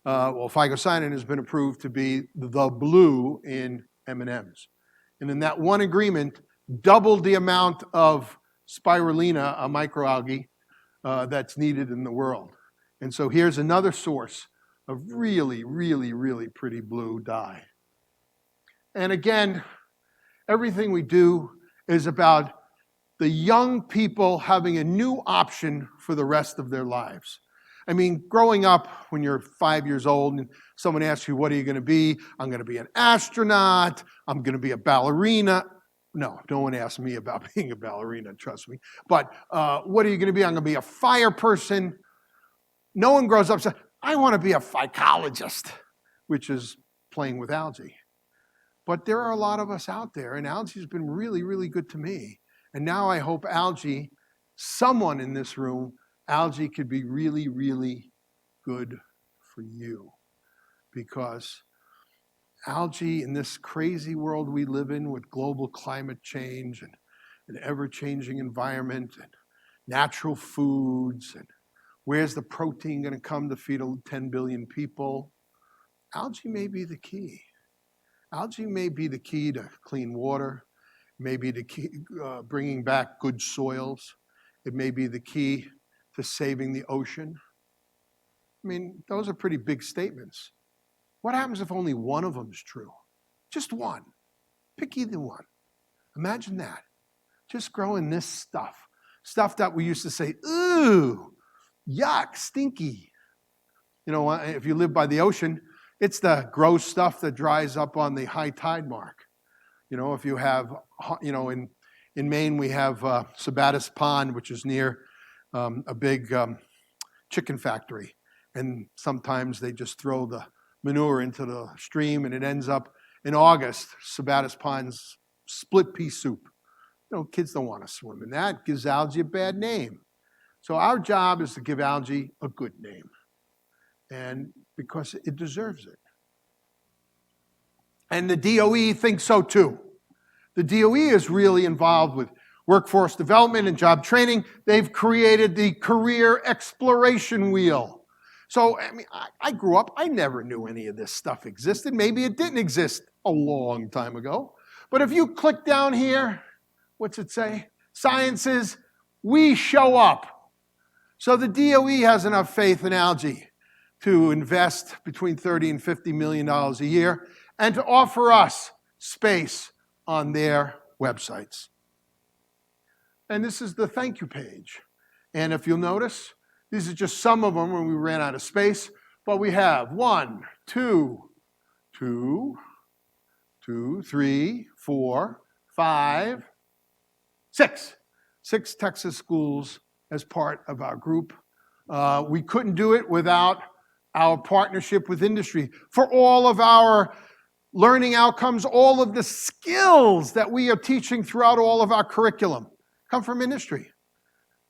phycocyanin has been approved to be the blue in M&Ms. And in that one agreement, doubled the amount of spirulina, a microalgae, that's needed in the world. And so here's another source of really, really, really pretty blue dye. And again, everything we do is about the young people having a new option for the rest of their lives. I mean, growing up when you're 5 years old and someone asks you, what are you going to be? I'm going to be an astronaut. I'm going to be a ballerina. No one asked me about being a ballerina, trust me. But what are you going to be? I'm going to be a fire person. No one grows up and says, I want to be a phycologist, which is playing with algae. But there are a lot of us out there, and algae has been really, really good to me. And now I hope algae, someone in this room, algae could be really, really good for you. Because algae in this crazy world we live in with global climate change and an ever-changing environment and natural foods and where's the protein going to come to feed 10 billion people? Algae may be the key. Algae may be the key to clean water, may be the key bringing back good soils. It may be the key to saving the ocean. I mean, those are pretty big statements. What happens if only one of them is true? Just one. Pick either one. Imagine that. Just growing this stuff that we used to say, ooh, yuck, stinky. If you live by the ocean, it's the gross stuff that dries up on the high tide mark. If you have, in Maine we have Sabattis Pond, which is near a big chicken factory. And sometimes they just throw the manure into the stream and it ends up in August, Sabattis Pond's split pea soup. Kids don't want to swim in that. It gives algae a bad name. So our job is to give algae a good name. And because it deserves it. And the DOE thinks so too. The DOE is really involved with workforce development and job training. They've created the career exploration wheel. So, I mean, I grew up, I never knew any of this stuff existed. Maybe it didn't exist a long time ago. But if you click down here, what's it say? Sciences, we show up. So the DOE has enough faith in algae to invest between $30 and $50 million a year and to offer us space on their websites. And this is the thank you page. And if you'll notice, these are just some of them when we ran out of space, but we have 1, 2, 3, 4, 5, 6. 6 Texas schools as part of our group. We couldn't do it without our partnership with industry. For all of our learning outcomes, all of the skills that we are teaching throughout all of our curriculum come from industry.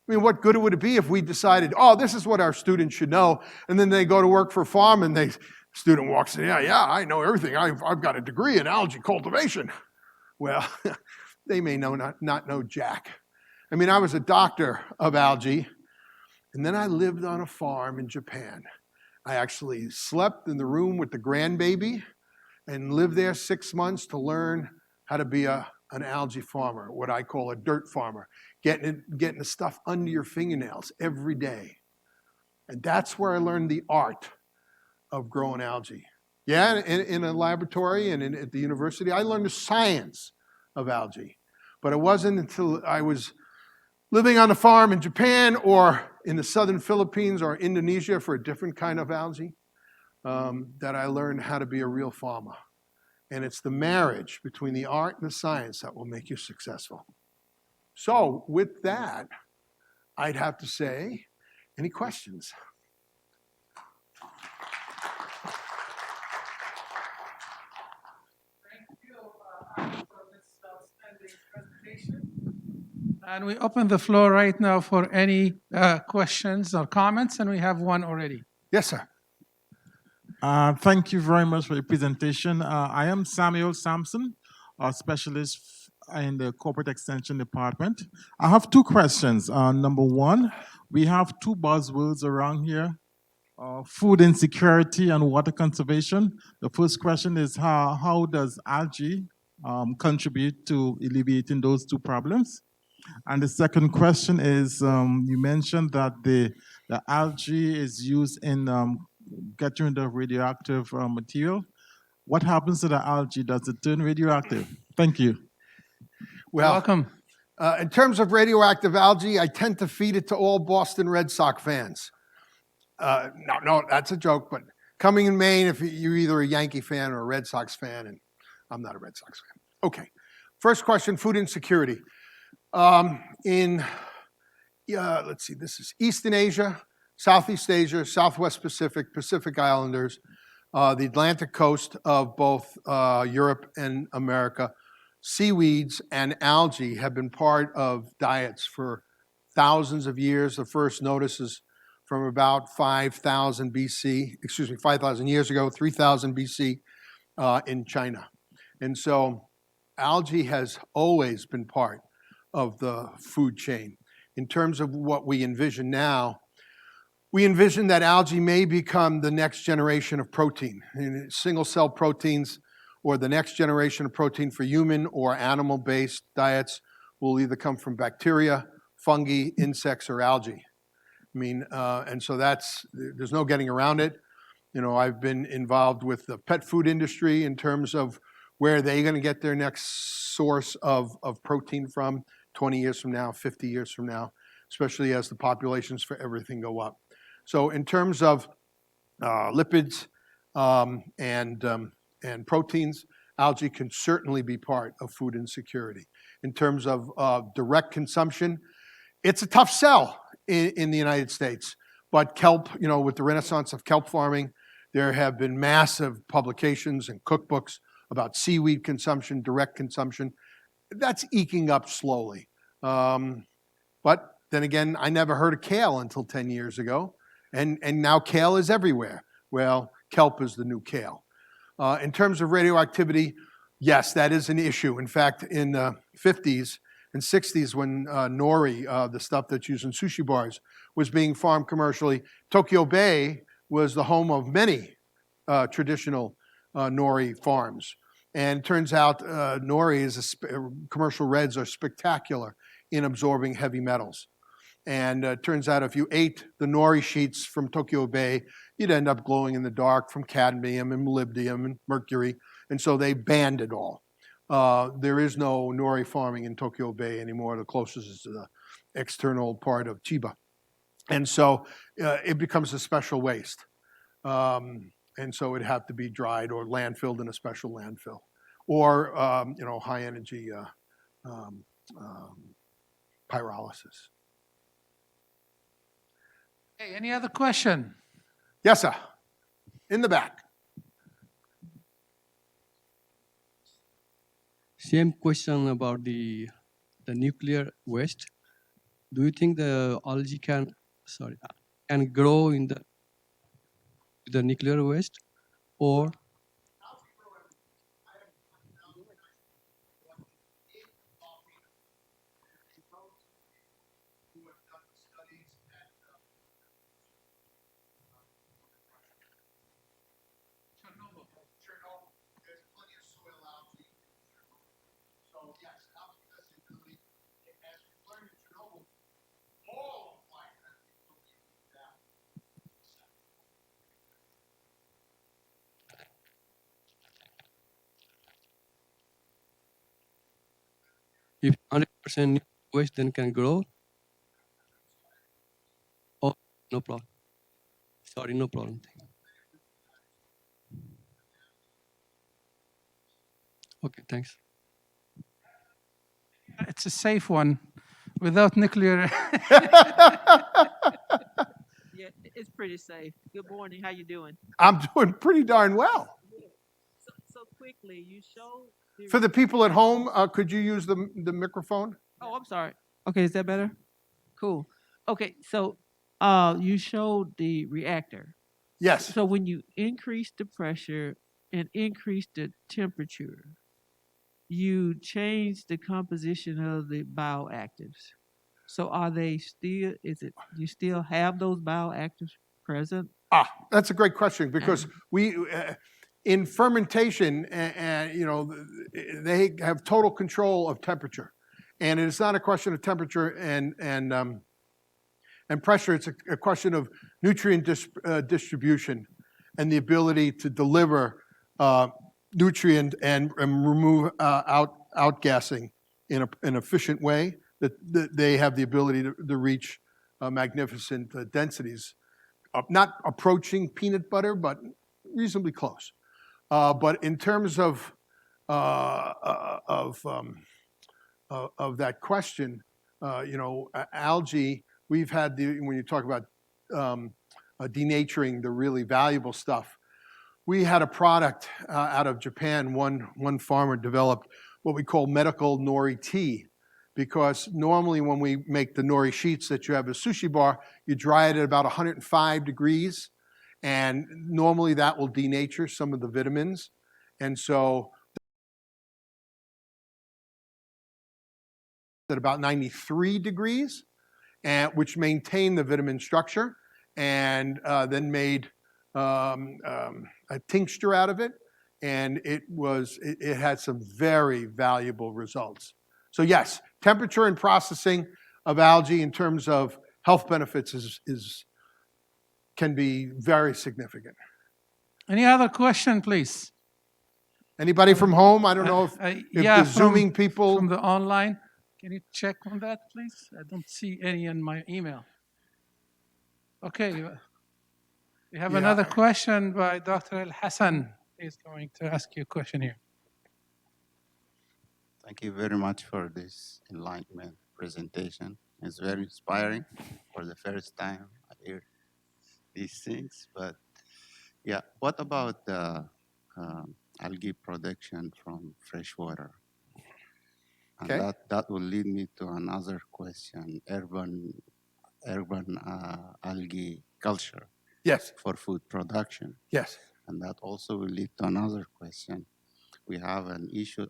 I mean, what good would it be if we decided, oh, this is what our students should know, and then they go to work for a farm and the student walks in, yeah, I know everything. I've got a degree in algae cultivation. Well, they may not know jack. I mean, I was a doctor of algae, and then I lived on a farm in Japan. I actually slept in the room with the grandbaby and lived there 6 months to learn how to be an algae farmer, what I call a dirt farmer, getting the stuff under your fingernails every day. And that's where I learned the art of growing algae. Yeah, in a laboratory and at the university, I learned the science of algae. But it wasn't until I was living on a farm in Japan or in the southern Philippines or Indonesia for a different kind of algae that I learned how to be a real farmer. And it's the marriage between the art and the science that will make you successful. So with that, I'd have to say, any questions? Thank you for this outstanding presentation. And we open the floor right now for any questions or comments, and we have one already. Yes, sir. Thank you very much for the presentation. I am Samuel Sampson, a specialist in the Corporate Extension Department. I have 2 questions. Number 1, we have 2 buzzwords around here, food insecurity and water conservation. The first question is how does algae contribute to alleviating those 2 problems? And the second question is, you mentioned that the algae is used in getting rid of radioactive material. What happens to the algae? Does it turn radioactive? Thank you. Well, Welcome. In terms of radioactive algae, I tend to feed it to all Boston Red Sox fans. No, that's a joke, but coming in Maine, if you're either a Yankee fan or a Red Sox fan, and I'm not a Red Sox fan. Okay, first question, food insecurity. Let's see, this is Eastern Asia, Southeast Asia, Southwest Pacific, Pacific Islanders, the Atlantic coast of both Europe and America. Seaweeds and algae have been part of diets for thousands of years. The first notice is from about 5,000 years ago, 3,000 BC in China. And so algae has always been part of the food chain. In terms of what we envision now, we envision that algae may become the next generation of protein, single-cell proteins, or the next generation of protein for human or animal-based diets will either come from bacteria, fungi, insects, or algae. I mean, and so there's no getting around it. You know, I've been involved with the pet food industry in terms of where they're going to get their next source of protein from 20 years from now, 50 years from now, especially as the populations for everything go up. So in terms of lipids and proteins, algae can certainly be part of food insecurity. In terms of direct consumption, it's a tough sell in the United States. But kelp, you know, with the renaissance of kelp farming, there have been massive publications and cookbooks about seaweed consumption, direct consumption. That's eking up slowly. But then again, I never heard of kale until 10 years ago. And now kale is everywhere. Well, kelp is the new kale. In terms of radioactivity, yes, that is an issue. In fact, in the 50s and 60s, when nori, the stuff that's used in sushi bars, was being farmed commercially, Tokyo Bay was the home of many traditional nori farms. And it turns out nori commercial reds are spectacular in absorbing heavy metals. And it turns out if you ate the nori sheets from Tokyo Bay, you'd end up glowing in the dark from cadmium and molybdenum and mercury. And so they banned it all. There is no nori farming in Tokyo Bay anymore. The closest is the external part of Chiba. And so it becomes a special waste. And so it'd have to be dried or landfilled in a special landfill. Or, high energy pyrolysis. Hey, any other question? Yes, sir. In the back. Same question about the nuclear waste. Do you think the algae can grow in the nuclear waste, or if 100% waste then can grow? Oh, no problem. Sorry, no problem. Okay, thanks. It's a safe one without nuclear. Yeah, it's pretty safe. Good morning. How you doing? I'm doing pretty darn well. So quickly, you showed. For the people at home, could you use the microphone? Oh, I'm sorry. Okay, is that better? Cool. Okay, so you showed the reactor. Yes. So when you increase the pressure and increase the temperature, you change the composition of the bioactives. So are they still? You still have those bioactives present? That's a great question because we, in fermentation, they have total control of temperature, and it's not a question of temperature and pressure. It's a question of nutrient distribution and the ability to deliver nutrient and remove outgassing in an efficient way. That they have the ability to reach magnificent densities. Not approaching peanut butter, but reasonably close. But in terms of that question, algae, we've had when you talk about denaturing the really valuable stuff, we had a product out of Japan. One farmer developed what we call medical nori tea. Because normally when we make the nori sheets that you have a sushi bar, you dry it at about 105 degrees, and normally that will denature some of the vitamins. And so at about 93 degrees, which maintain the vitamin structure, and then made a tincture out of it, and it had some very valuable results. So yes, temperature and processing of algae in terms of health benefits can be very significant. Any other question, please? Anybody from home? I don't know if the Zooming people. From the online. Can you check on that, please? I don't see any in my email. Okay. We have another question by Dr. El Hassan. He's going to ask you a question here. Thank you very much for this enlightenment presentation. It's very inspiring. For the first time I hear these things, but yeah, what about the algae production from fresh water? And Okay. that will lead me to another question, urban algae culture. Yes. For food production. Yes. And that also will lead to another question. We have a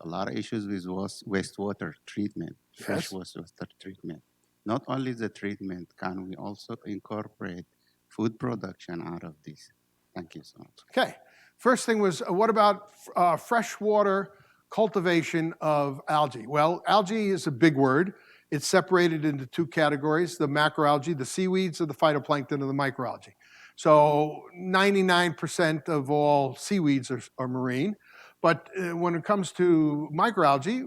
lot of issues with wastewater treatment, fresh wastewater treatment. Not only the treatment, can we also incorporate food production out of this? Thank you so much. Okay. First thing was, what about freshwater cultivation of algae? Well, algae is a big word. It's separated into two categories, the macroalgae, the seaweeds, or the phytoplankton, or the microalgae. So 99% of all seaweeds are marine. But when it comes to microalgae,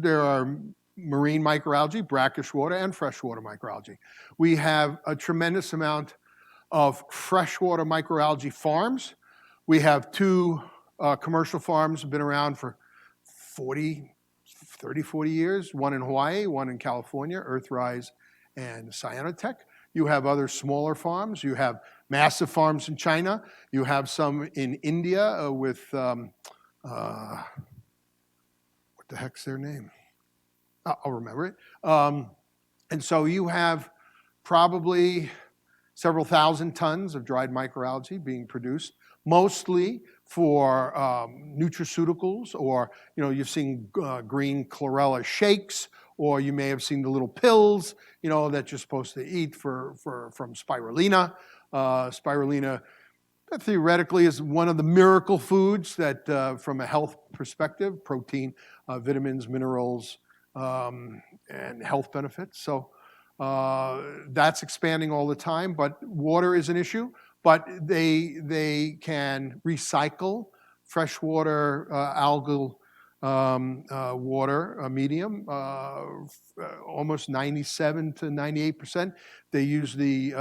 there are marine microalgae, brackish water, and freshwater microalgae. We have a tremendous amount of freshwater microalgae farms. We have two commercial farms, been around for 30, 40 years, one in Hawaii, one in California, Earthrise and Cyanotech. You have other smaller farms. You have massive farms in China. You have some in India with, what the heck's their name? I'll remember it. And so you have probably several thousand tons of dried microalgae being produced, mostly for nutraceuticals, or you've seen green chlorella shakes, or you may have seen the little pills, that you're supposed to eat from spirulina. Spirulina theoretically is one of the miracle foods that, from a health perspective, protein, vitamins, minerals, and health benefits. So that's expanding all the time, but water is an issue. But they can recycle freshwater algal water medium, almost 97 to 98%. They use the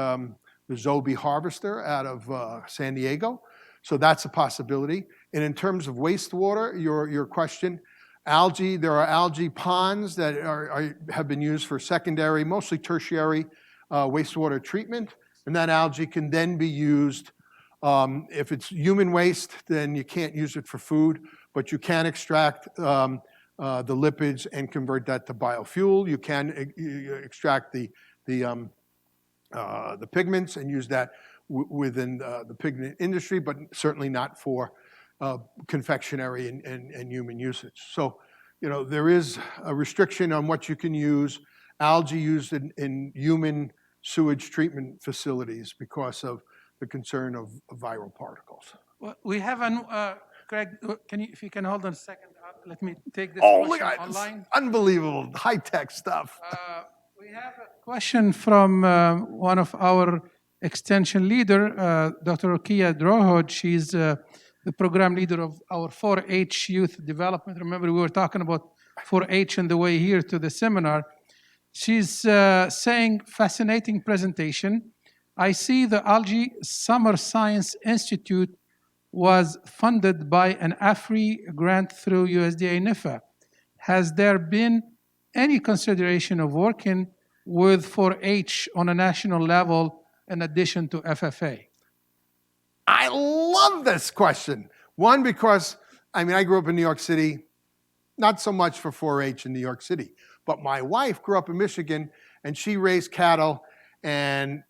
Zobe harvester out of San Diego, so that's a possibility. And in terms of wastewater, your question, algae, there are algae ponds that have been used for secondary, mostly tertiary wastewater treatment. And that algae can then be used, if it's human waste, then you can't use it for food, but you can extract the lipids and convert that to biofuel. You can extract the pigments and use that within the pigment industry, but certainly not for confectionery and human usage. So, there is a restriction on what you can use algae used in human sewage treatment facilities because of the concern of viral particles. Well, we have Craig, if you can hold on a second, let me take this Look question at online. Unbelievable, high-tech stuff. We have a question from one of our extension leader, Dr. Okia Drohod. She's the program leader of our 4-H youth development. Remember, we were talking about 4-H on the way here to the seminar. She's saying, fascinating presentation. I see the Algae Summer Science Institute was funded by an AFRI grant through USDA NIFA. Has there been any consideration of working with 4-H on a national level in addition to FFA? I love this question. One, because, I grew up in New York City, not so much for 4-H in New York City, but my wife grew up in Michigan, and she raised cattle, and,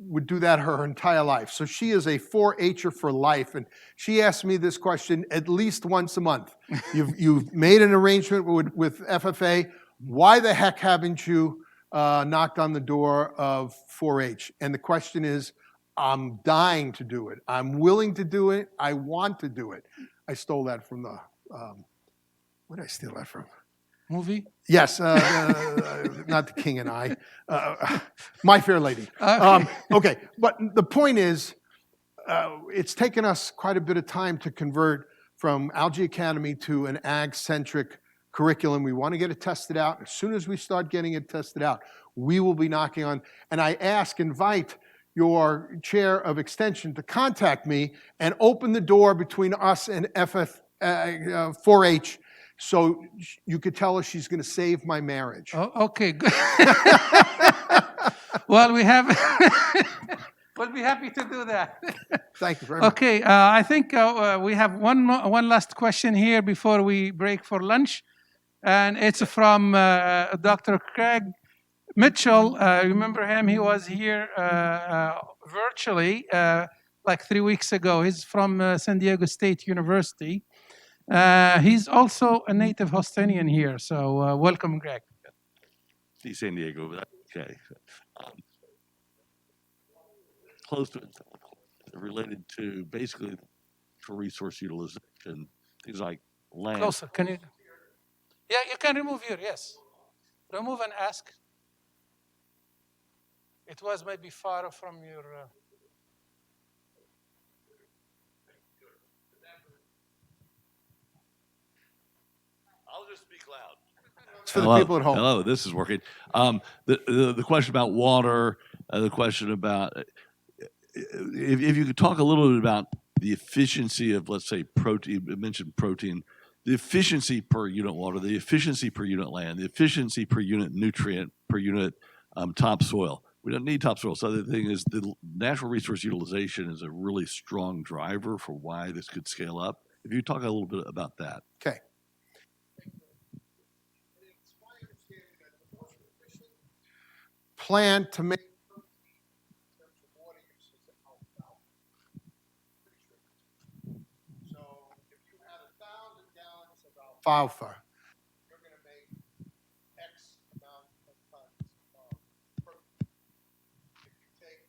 would do that her entire life. So she is a 4-H'er for life, and she asks me this question at least once a month. You've made an arrangement with FFA. Why the heck haven't you knocked on the door of 4-H? And the question is, I'm dying to do it. I'm willing to do it. I want to do it. I stole that from the, where did I steal that from? Movie? Yes, not The King and I, My Fair Lady. Okay, but the point is, it's taken us quite a bit of time to convert from Algae Academy to an ag-centric curriculum. We want to get it tested out. As soon as we start getting it tested out, we will be knocking on, and I invite your chair of extension to contact me and open the door between us and 4-H, so you could tell her she's going to save my marriage. Oh, okay, good. Well, we'll be happy to do that. Thank you very much. Okay, I think we have one last question here before we break for lunch, and it's from Dr. Craig Mitchell. Remember him? He was here virtually. like 3 weeks ago. He's from San Diego State University. He's also a native Houstonian here. So welcome, Greg. See San Diego, but okay. Um, Close to it, related to basically for resource utilization, things like land. Closer, can you? Yeah, you can remove here, yes. Remove and ask. It was maybe far from your... I'll just speak loud. It's for the people at home. Hello, this is working. The question about water, the question about if you could talk a little bit about the efficiency of, let's say, protein. You mentioned protein, the efficiency per unit water, the efficiency per unit land, the efficiency per unit nutrient, per unit topsoil. We don't need topsoil. So the thing is, the natural resource utilization is a really strong driver for why this could scale up. If you talk a little bit about that. Okay. Plant to make so if you had 1,000 gallons of alfalfa, you're going to make X amount of tons of protein. If you take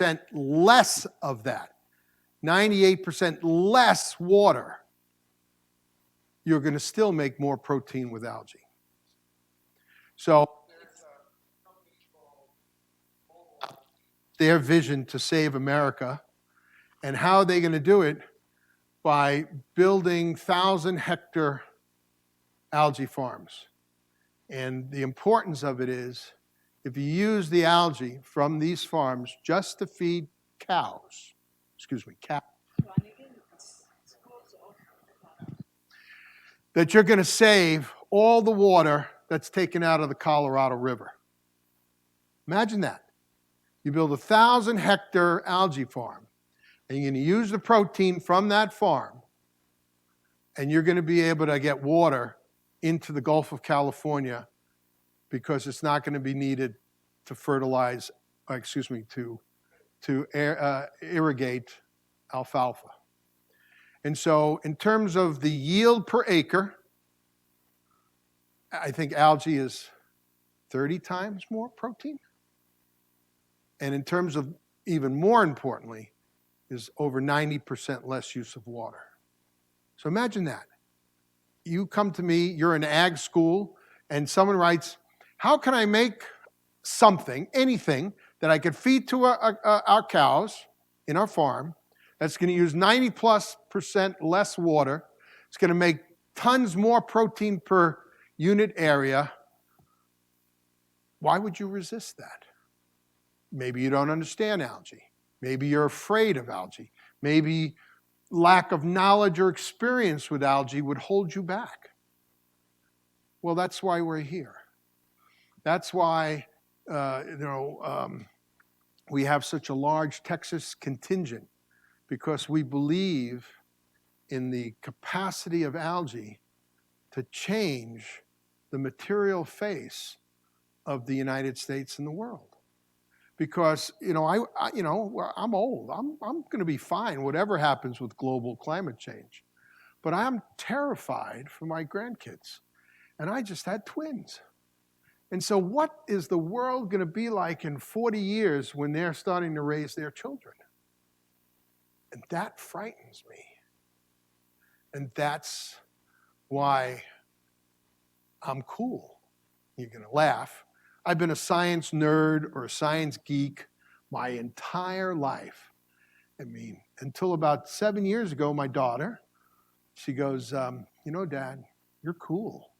98% less of that, 98% less water, you're going to still make more protein with algae. So their vision to save America. And how are they going to do it? By building 1,000-hectare algae farms. And the importance of it is, if you use the algae from these farms just to feed cows, that you're going to save all the water that's taken out of the Colorado River. Imagine that. You build a 1,000-hectare algae farm, and you're going to use the protein from that farm, and you're going to be able to get water into the Gulf of California because it's not going to be needed to fertilize, to irrigate alfalfa. And so in terms of the yield per acre, I think algae is 30 times more protein. And in terms of, even more importantly, is over 90% less use of water. So imagine that. You come to me, you're in ag school, and someone writes, how can I make something, anything, that I could feed to our cows in our farm that's going to use 90+% less water, it's going to make tons more protein per unit area? Why would you resist that? Maybe you don't understand algae. Maybe you're afraid of algae. Maybe lack of knowledge or experience with algae would hold you back. Well, that's why we're here. That's why we have such a large Texas contingent, because we believe in the capacity of algae to change the material face of the United States and the world. Because, I'm old. I'm going to be fine, whatever happens with global climate change. But I'm terrified for my grandkids. And I just had twins. And so what is the world going to be like in 40 years when they're starting to raise their children? And that frightens me. And that's why I'm cool. You're going to laugh. I've been a science nerd or a science geek my entire life. I mean, until about 7 years ago, my daughter, she goes, Dad, you're cool.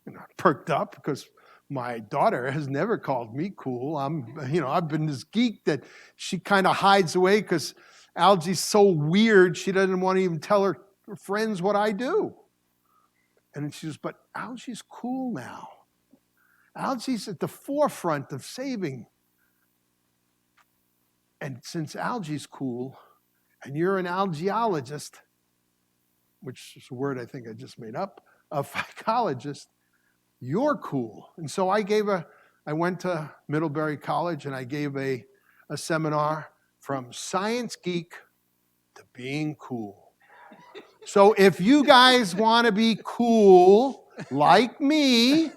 I perked up because my daughter has never called me cool. I've been this geek that she kind of hides away because algae's so weird, she doesn't want to even tell her friends what I do. And she says, but algae's cool now. Algae's at the forefront of saving. And since algae's cool, and you're an algaeologist, which is a word I think I just made up, a phycologist, you're cool. And so I went to Middlebury College and I gave a seminar from science geek to being cool. So if you guys want to be cool like me,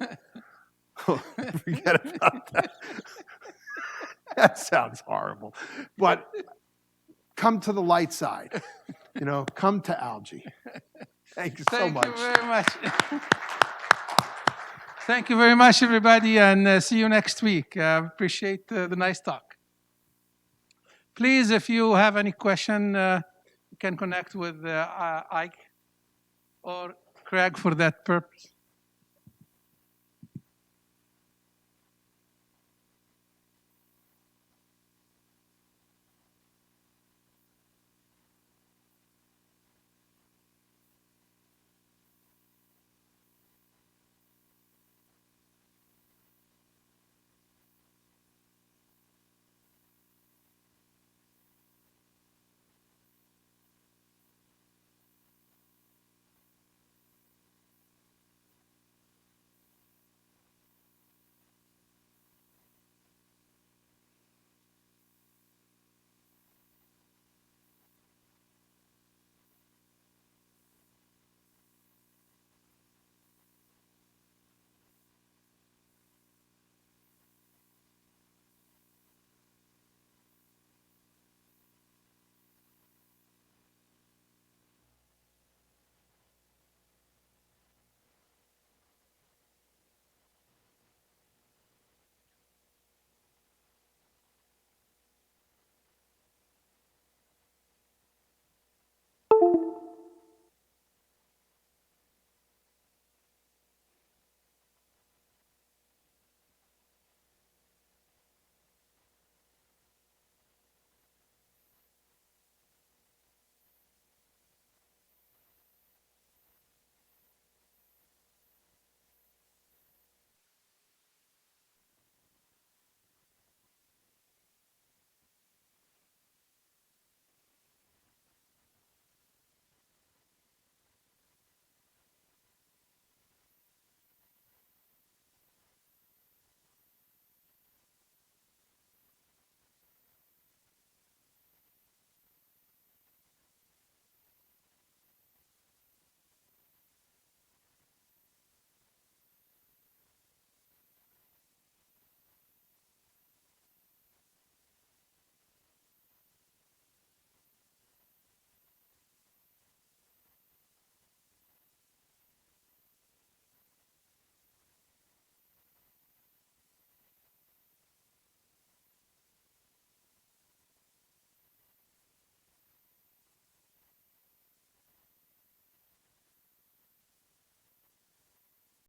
forget about that. That sounds horrible. But come to the light side. You know, come to algae. Thank you so Thank much. you very much. Thank you very much, everybody, and see you next week. Appreciate the nice talk. Please, if you have any question, you can connect with Ike or Craig for that purpose.